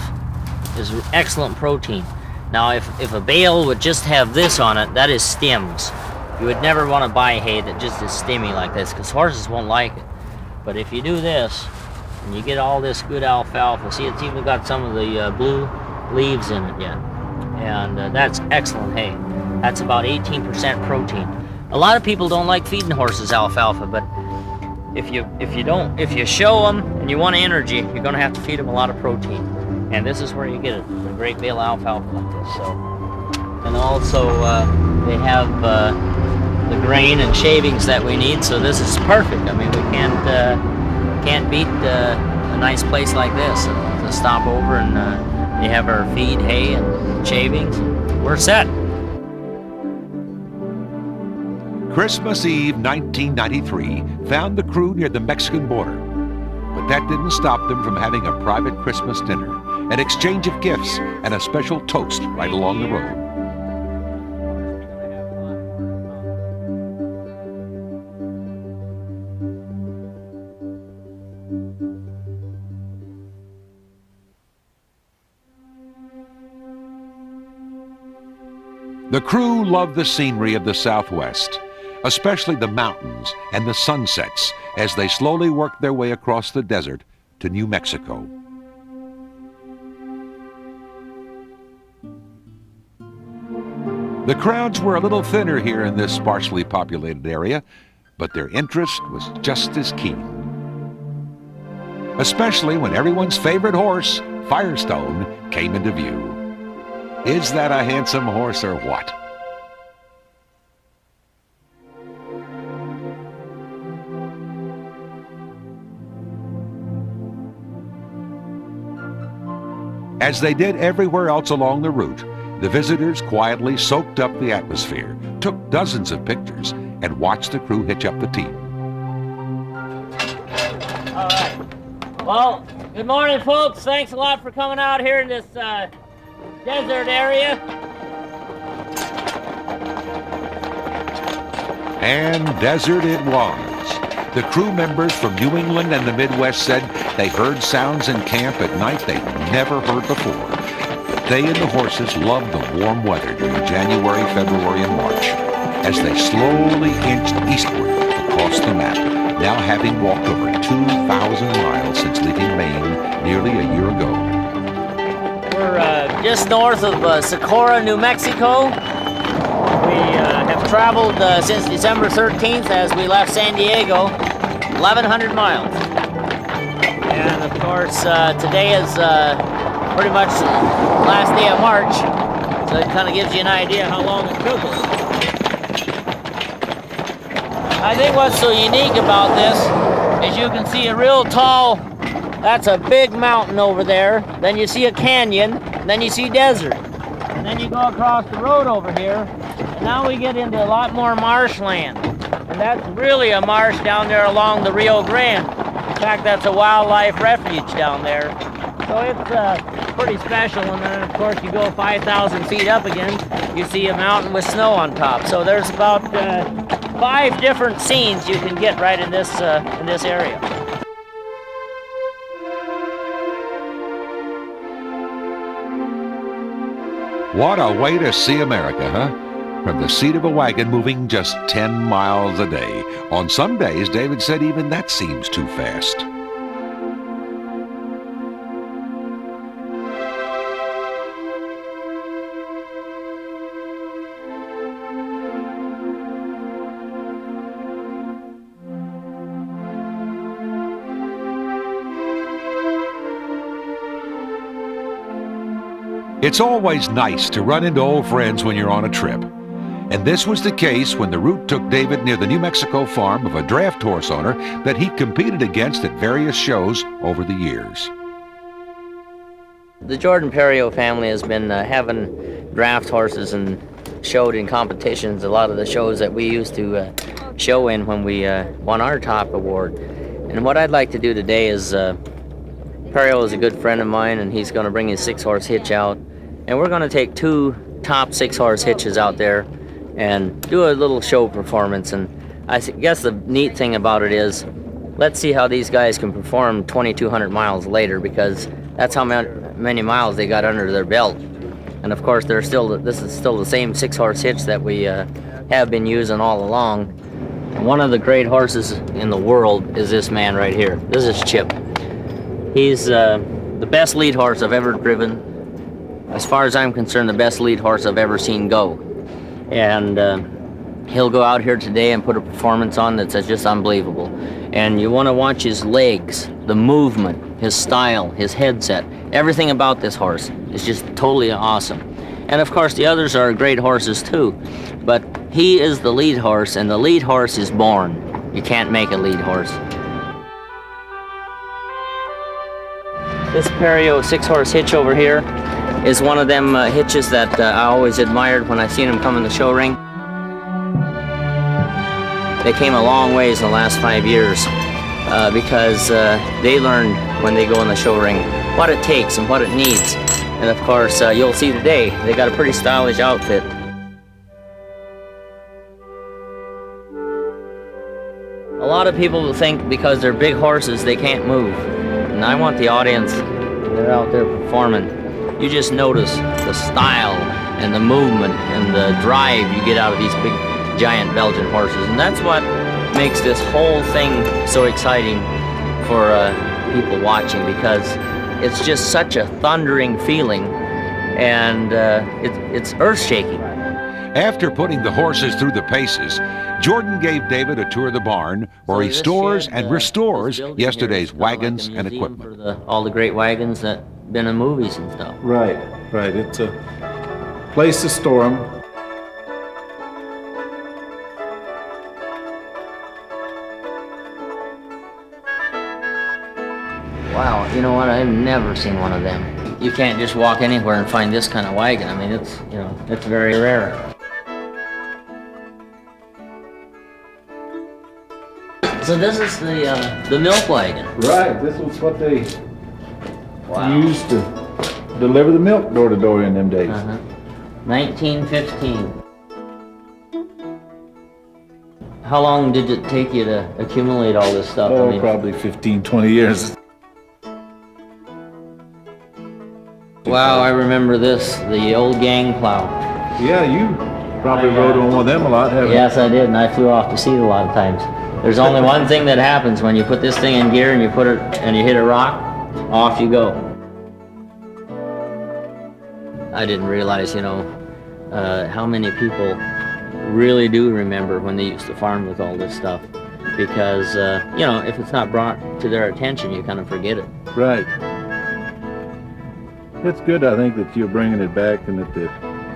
is excellent protein. Now, if a bale would just have this on it, that is stems. You would never want to buy hay that just is stemmy like this, because horses won't like it. But if you do this, and you get all this good alfalfa, see, it's even got some of the blue leaves in it yet. And that's excellent hay. That's about 18% protein. A lot of people don't like feeding horses alfalfa, but if you show them and you want energy, you're going to have to feed them a lot of protein. And this is where you get it, a great bale alfalfa like this. So, and also they have the grain and shavings that we need. So this is perfect. I mean, we can't beat a nice place like this to stop over and they have our feed, hay, and shavings. We're set. Christmas Eve 1993 found the crew near the Mexican border. But that didn't stop them from having a private Christmas dinner, an exchange of gifts, and a special toast right along the road. The crew loved the scenery of the Southwest, especially the mountains and the sunsets as they slowly worked their way across the desert to New Mexico. The crowds were a little thinner here in this sparsely populated area, but their interest was just as keen. Especially when everyone's favorite horse, Firestone, came into view. Is that a handsome horse or what? As they did everywhere else along the route, the visitors quietly soaked up the atmosphere, took dozens of pictures, and watched the crew hitch up the team. All right. Well, good morning, folks. Thanks a lot for coming out here in this desert area. And desert it was. The crew members from New England and the Midwest said they heard sounds in camp at night they'd never heard before. They and the horses loved the warm weather during January, February, and March as they slowly inched eastward across the map, now having walked over 2,000 miles since leaving Maine nearly a year ago. We're just north of Socorro, New Mexico. We have traveled since December 13th as we left San Diego, 1,100 miles. And of course, today is pretty much the last day of March, so it kind of gives you an idea how long it took us. I think what's so unique about this is you can see a real tall, that's a big mountain over there, then you see a canyon, then you see desert, and then you go across the road over here, and now we get into a lot more marshland, and that's really a marsh down there along the Rio Grande. In fact, that's a wildlife refuge down there. So it's pretty special, and then of course you go 5,000 feet up again, you see a mountain with snow on top. So there's about 5 different scenes you can get right in this area. What a way to see America, huh? From the seat of a wagon moving just 10 miles a day. On some days, David said even that seems too fast. It's always nice to run into old friends when you're on a trip. And this was the case when the route took David near the New Mexico farm of a draft horse owner that he competed against at various shows over the years. The Jordan Perriot family has been having draft horses and showed in competitions, a lot of the shows that we used to show in when we won our top award. And what I'd like to do today is, Perriot is a good friend of mine, and he's going to bring his 6-horse hitch out. And we're going to take 2 top 6-horse hitches out there and do a little show performance. And I guess the neat thing about it is, let's see how these guys can perform 2,200 miles later, because that's how many miles they got under their belt. And of course, this is still the same 6-horse hitch that we have been using all along. And one of the great horses in the world is this man right here. This is Chip. He's the best lead horse I've ever driven. As far as I'm concerned, the best lead horse I've ever seen go. And he'll go out here today and put a performance on that's just unbelievable. And you want to watch his legs, the movement, his style, his headset. Everything about this horse is just totally awesome. And of course, the others are great horses too. But he is the lead horse, and the lead horse is born. You can't make a lead horse. This Perriot 6-horse hitch over here is one of them hitches that I always admired when I seen them come in the show ring. They came a long ways in the last 5 years because they learned when they go in the show ring what it takes and what it needs. And of course, you'll see today, they got a pretty stylish outfit. A lot of people think because they're big horses, they can't move. And I want the audience, they're out there performing, you just notice the style and the movement and the drive you get out of these big, giant Belgian horses. And that's what makes this whole thing so exciting for people watching, because it's just such a thundering feeling, and it's earth-shaking. After putting the horses through the paces, Jordan gave David a tour of the barn where he stores and restores yesterday's wagons and equipment. For all the great wagons that been in movies and stuff. Right. It's a place to store them. Wow, you know what? I've never seen one of them. You can't just walk anywhere and find this kind of wagon. I mean, it's, you know, it's very rare. So this is the milk wagon. Right, this was what they used to deliver the milk door to door in them days. 1915. How long did it take you to accumulate all this stuff? Oh, I mean, probably 15, 20 years. Wow, I remember this, the old gang plow. Yeah, you probably rode on one of them a lot, haven't you? Yes, I did, and I flew off to sea a lot of times. There's only one thing that happens when you put this thing in gear and you put it and you hit a rock, off you go. I didn't realize, you know, how many people really do remember when they used to farm with all this stuff. Because, you know, if it's not brought to their attention, you kind of forget it. Right. It's good, I think, that you're bringing it back and that the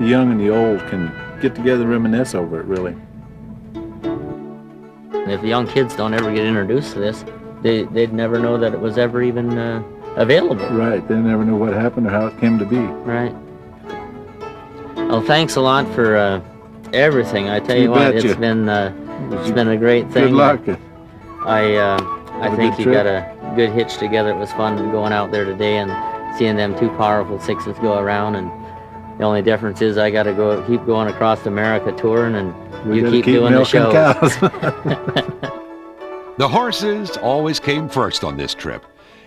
young and the old can get together and reminisce over it, really. If the young kids don't ever get introduced to this, they'd never know that it was ever even available. Right, they never knew what happened or how it came to be. Right. Well, thanks a lot for everything. I tell you what, it's been a great thing. Good luck. I think you got a good hitch together. It was fun going out there today and seeing them two powerful sixes go around. And the only difference is I got to keep going across America touring, and you keep doing the shows. The horses always came first on this trip,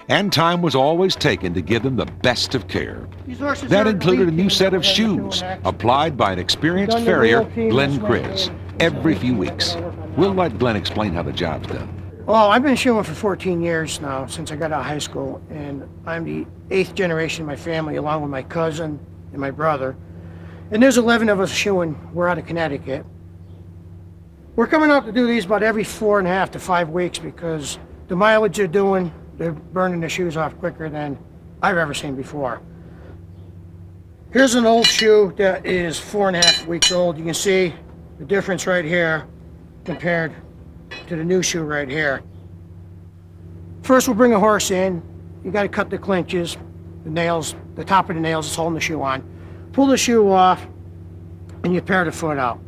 and time was always taken to give them the best of care. That included a new set of shoes applied by an experienced farrier, Glenn Grizz, every few weeks. We'll let Glenn explain how the job's done. Well, I've been shoeing for 14 years now, since I got out of high school, and I'm the 8th generation of my family, along with my cousin and my brother. And there's 11 of us shoeing. We're out of Connecticut. We're coming out to do these about every 4.5 to 5 weeks because the mileage they're doing, they're burning the shoes off quicker than I've ever seen before. Here's an old shoe that is 4.5 weeks old. You can see the difference right here compared to the new shoe right here. First, we'll bring a horse in. You got to cut the clinches, the nails, the top of the nails that's holding the shoe on. Pull the shoe off, and you pare the foot out.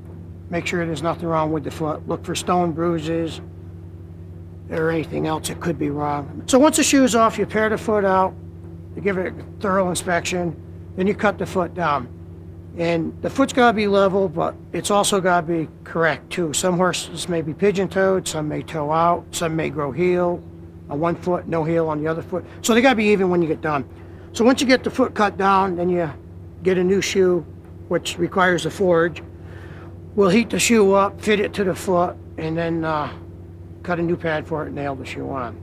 Make sure there's nothing wrong with the foot. Look for stone bruises or anything else that could be wrong. So once the shoe's off, you pare the foot out, you give it a thorough inspection, then you cut the foot down. And the foot's got to be level, but it's also got to be correct too. Some horses may be pigeon-toed, some may toe out, some may grow heel on one foot, no heel on the other foot. So they got to be even when you get done. So once you get the foot cut down, then you get a new shoe, which requires a forge. We'll heat the shoe up, fit it to the foot, and then cut a new pad for it and nail the shoe on.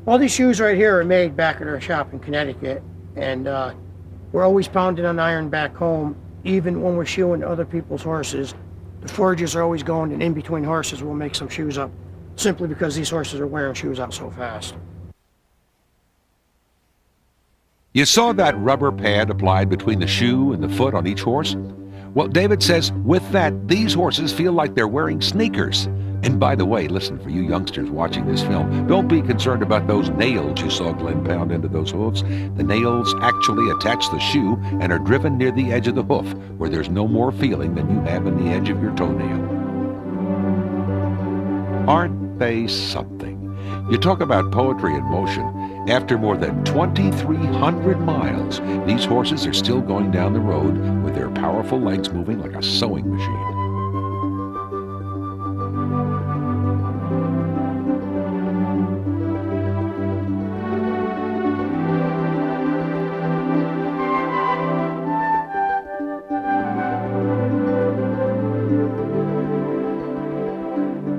All these shoes right here are made back at our shop in Connecticut, and we're always pounding on iron back home, even when we're shoeing other people's horses. The forges are always going, and in between horses we'll make some shoes up, simply because these horses are wearing shoes out so fast. You saw that rubber pad applied between the shoe and the foot on each horse? Well, David says with that, these horses feel like they're wearing sneakers. And by the way, listen, for you youngsters watching this film, don't be concerned about those nails you saw Glenn pound into those hooves. The nails actually attach the shoe and are driven near the edge of the hoof, where there's no more feeling than you have in the edge of your toenail. Aren't they something? You talk about poetry in motion. After more than 2,300 miles, these horses are still going down the road with their powerful legs moving like a sewing machine.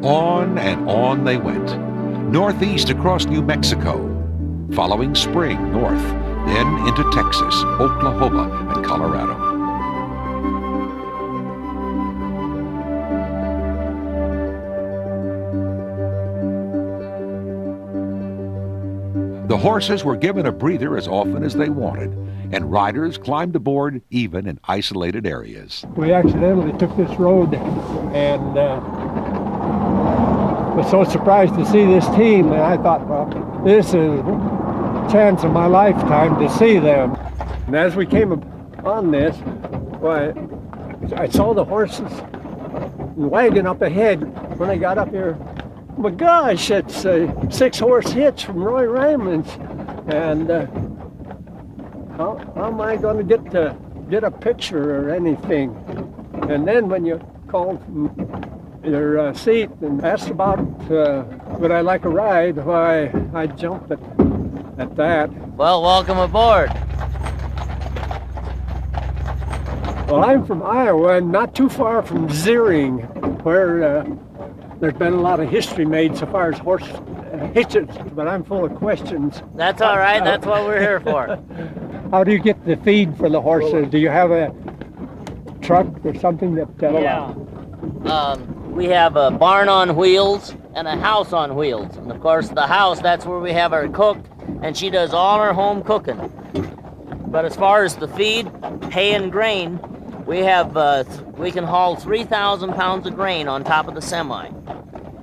On and on they went, northeast across New Mexico, following spring north, then into Texas, Oklahoma, and Colorado. The horses were given a breather as often as they wanted, and riders climbed aboard even in isolated areas. We accidentally took this road and was so surprised to see this team, and I thought, well, this is a chance of my lifetime to see them. And as we came on this, well, I saw the horses wagon up ahead. When I got up here, oh my gosh, it's a 6-horse hitch from Roy Raymond's, and how am I going to get a picture or anything? And then when you called from your seat and asked about would I like a ride, why, I jumped at that. Well, welcome aboard. Well, I'm from Iowa and not too far from Zeering, where there's been a lot of history made so far as horse hitches, but I'm full of questions. That's all right. That's what we're here for. How do you get the feed for the horses? Do you have a truck or something that... we have a barn on wheels and a house on wheels. And of course, the house, that's where we have her cooked, and she does all our home cooking. But as far as the feed, hay and grain, we can haul 3,000 pounds of grain on top of the semi.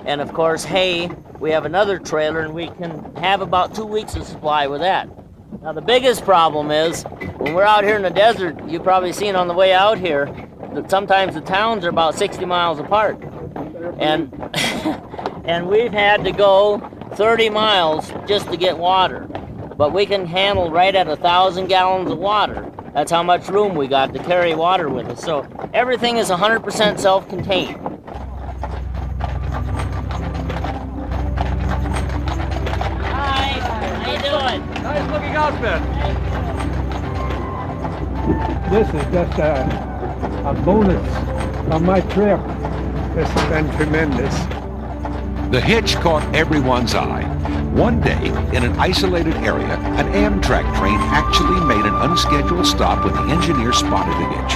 And of course, hay, we have another trailer, and we can have about 2 weeks of supply with that. Now, the biggest problem is, when we're out here in the desert, you've probably seen on the way out here, that sometimes the towns are about 60 miles apart. And, and we've had to go 30 miles just to get water. But we can handle right at 1,000 gallons of water. That's how much room we got to carry water with us. So everything is 100% self-contained. Hi, how you doing? Nice looking outfit. This is just a bonus on my trip. This has been tremendous. The hitch caught everyone's eye. One day, in an isolated area, an Amtrak train actually made an unscheduled stop when the engineer spotted the hitch.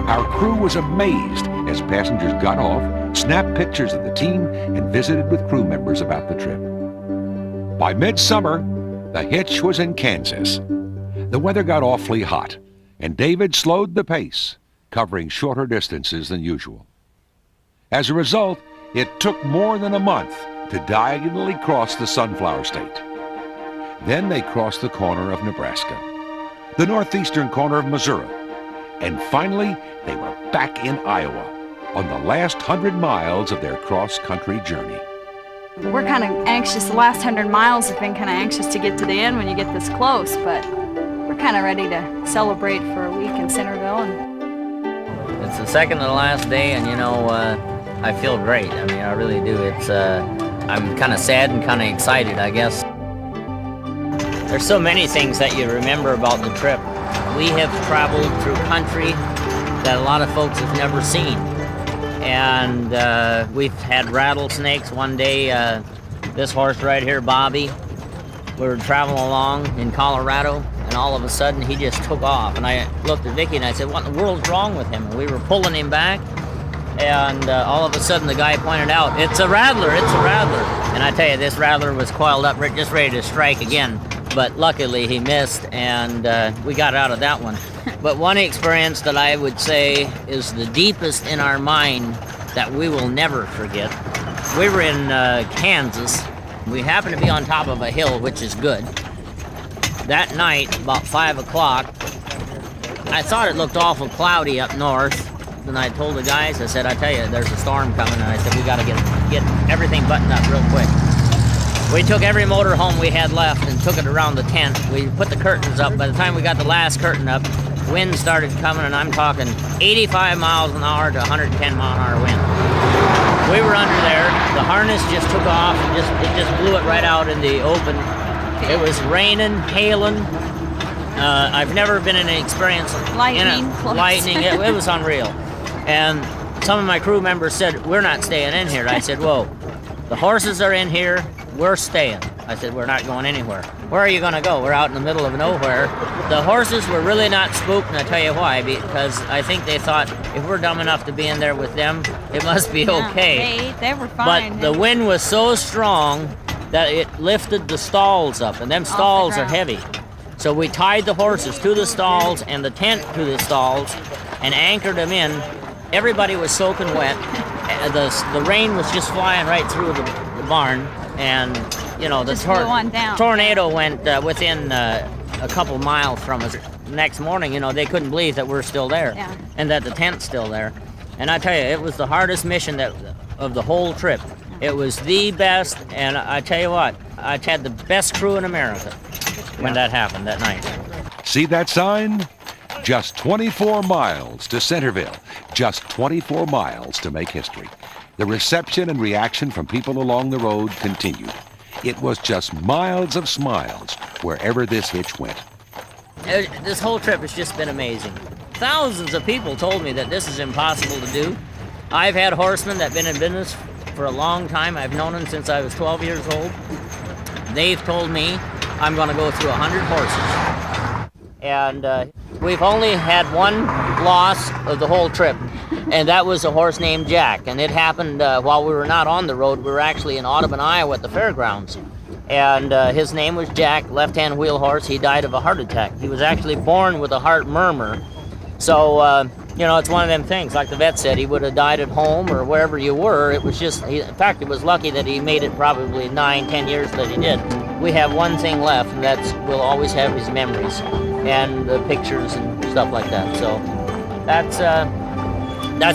Our crew was amazed as passengers got off, snapped pictures of the team, and visited with crew members about the trip. By midsummer, the hitch was in Kansas. The weather got awfully hot, and David slowed the pace, covering shorter distances than usual. As a result, it took more than a month to diagonally cross the Sunflower State. Then they crossed the corner of Nebraska, the northeastern corner of Missouri, and finally they were back in Iowa on the last 100 miles of their cross-country journey. We're kind of anxious. The last 100 miles have been kind of anxious to get to the end when you get this close, but we're kind of ready to celebrate for a week in Centerville. And it's the second to the last day, and you know, I feel great. I mean, I really do. I'm kind of sad and kind of excited, I guess. There's so many things that you remember about the trip. We have traveled through country that a lot of folks have never seen. And we've had rattlesnakes. One day, this horse right here, Bobby, we were traveling along in Colorado, and all of a sudden he just took off. And I looked at Vikki and I said, what in the world's wrong with him? And we were pulling him back. And all of a sudden the guy pointed out, it's a rattler, it's a rattler. And I tell you, this rattler was coiled up, just ready to strike again. But luckily he missed, and we got out of that one. But one experience that I would say is the deepest in our mind that we will never forget. We were in Kansas. We happened to be on top of a hill, which is good. That night, about 5 o'clock, I thought it looked awful cloudy up north. And I told the guys, I said, I tell you, there's a storm coming, and I said, we got to get everything buttoned up real quick. We took every motor home we had left and took it around the tent. We put the curtains up. By the time we got the last curtain up, wind started coming, and I'm talking 85 miles an hour to 110 mile an hour wind. We were under there. The harness just took off, and it just blew it right out in the open. It was raining, hailing. I've never been in an experience lightning. It was unreal. And some of my crew members said, we're not staying in here. I said, whoa, the horses are in here, we're staying. I said, we're not going anywhere. Where are you going to go? We're out in the middle of nowhere. The horses were really not spooked, and I'll tell you why, because I think they thought, if we're dumb enough to be in there with them, it must be okay. They were fine. But the wind was so strong that it lifted the stalls up, and them stalls are heavy. So we tied the horses to the stalls and the tent to the stalls and anchored them in. Everybody was soaking wet. The rain was just flying right through the barn, and you know the tornado went within a couple miles from us. Next morning, you know, they couldn't believe that we're still there and that the tent's still there. And I tell you, it was the hardest mission of the whole trip. It was the best, and I tell you what, I had the best crew in America when that happened that night. See that sign? Just 24 miles to Centerville. Just 24 miles to make history. The reception and reaction from people along the road continued. It was just miles of smiles wherever this hitch went. This whole trip has just been amazing. Thousands of people told me that this is impossible to do. I've had horsemen that have been in business for a long time. I've known them since I was 12 years old. They've told me I'm going to go through 100 horses. And we've only had one loss of the whole trip, and that was a horse named Jack. And it happened while we were not on the road. We were actually in Audubon, Iowa at the fairgrounds. And his name was Jack, left-hand wheel horse. He died of a heart attack. He was actually born with a heart murmur. So, you know, it's one of them things. Like the vet said, he would have died at home or wherever you were. It was just, in fact, it was lucky that he made it probably 9-10 years that he did. We have one thing left, and that's we'll always have his memories and the pictures and stuff like that. So that's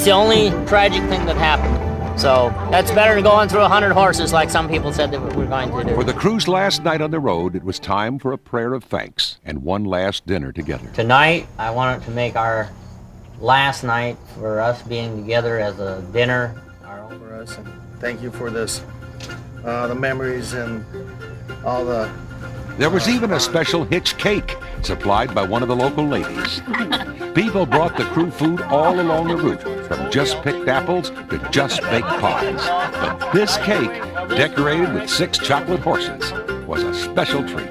the only tragic thing that happened. So that's better than going through 100 horses like some people said that we're going to do. For the crew's last night on the road, it was time for a prayer of thanks and one last dinner together. Tonight, I wanted to make our last night for us being together as a dinner. For us, and thank you for this, the memories and all the... There was even a special hitch cake supplied by one of the local ladies. People brought the crew food all along the route, from just picked apples to just baked pies. But this cake, decorated with 6 chocolate horses, was a special treat.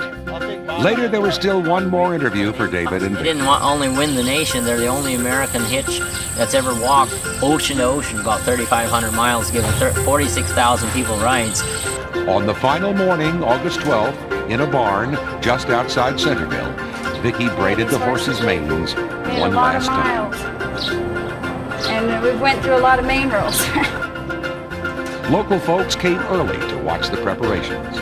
Later, there was still one more interview for David and They didn't only win the nation, they're the only American hitch that's ever walked ocean to ocean, about 3,500 miles, giving 46,000 people rides. On the final morning, August 12th, in a barn just outside Centerville, Vikki braided the horses' manes one last time. And we went through a lot of Maine rules. Local folks came early to watch the preparations.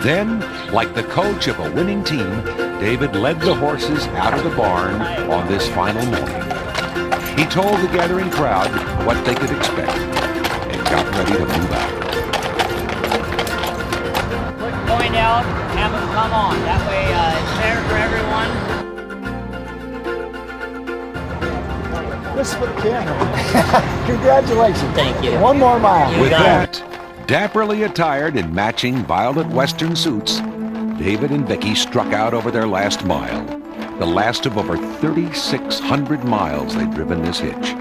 Then, like the coach of a winning team, David led the horses out of the barn on this final morning. He told the gathering crowd what they could expect and got ready to move out. Going out, have them come on. That way it's fair for everyone. This is for the camera. Congratulations. Thank you. One more mile. With that, dapperly attired in matching violet western suits, David and Vikki struck out over their last mile, the last of over 3,600 miles they'd driven this hitch.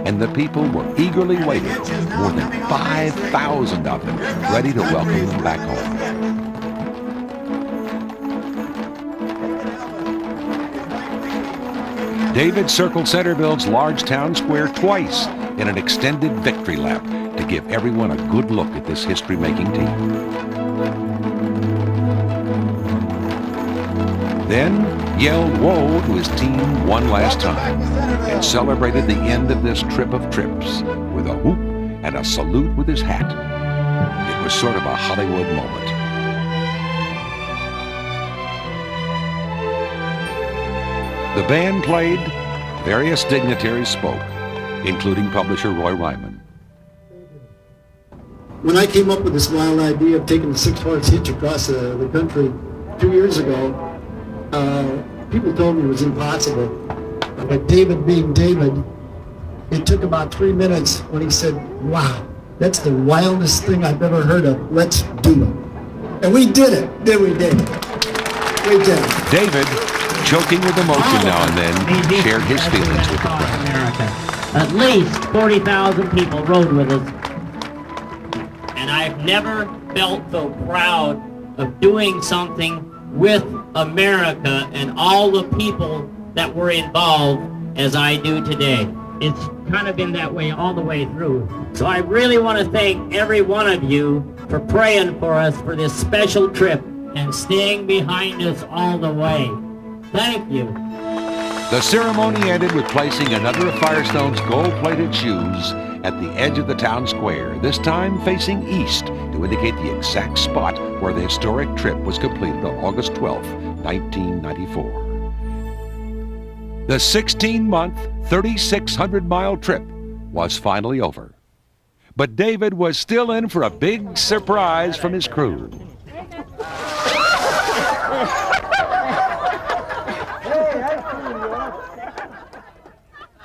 And the people were eagerly waiting, more than 5,000 of them, ready to welcome them back home. David circled Centerville's large town square twice in an extended victory lap to give everyone a good look at this history-making team. Then yelled whoa to his team one last time and celebrated the end of this trip of trips with a whoop and a salute with his hat. It was sort of a Hollywood moment. The band played, various dignitaries spoke, including publisher Roy Ryman. When I came up with this wild idea of taking the 6-horse hitch across the country 2 years ago, people told me it was impossible. But David being David, it took about 3 minutes when he said, wow, that's the wildest thing I've ever heard of. Let's do it. And we did it. Then we did it. We did it. David, choking with emotion now and then, shared his feelings with the crowd. At least 40,000 people rode with us. And I've never felt so proud of doing something with America and all the people that were involved as I do today. it's kind of been that way all the way through. So I really want to thank every one of you for praying for us for this special trip and staying behind us all the way. Thank you. The ceremony ended with placing another of Firestone's gold-plated shoes at the edge of the town square, this time facing east to indicate the exact spot where the historic trip was completed on August 12, 1994. The 16-month, 3,600-mile trip was finally over. But David was still in for a big surprise from his crew.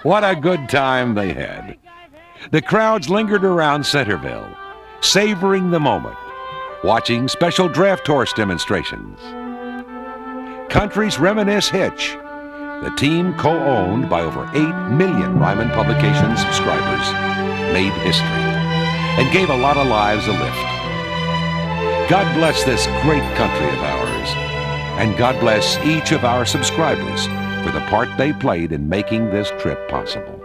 What a good time they had. The crowds lingered around Centerville, savoring the moment, watching special draft horse demonstrations. Country's Reminisce Hitch, the team co-owned by over 8 million Ryman Publications subscribers, made history and gave a lot of lives a lift. God bless this great country of ours, and God bless each of our subscribers for the part they played in making this trip possible.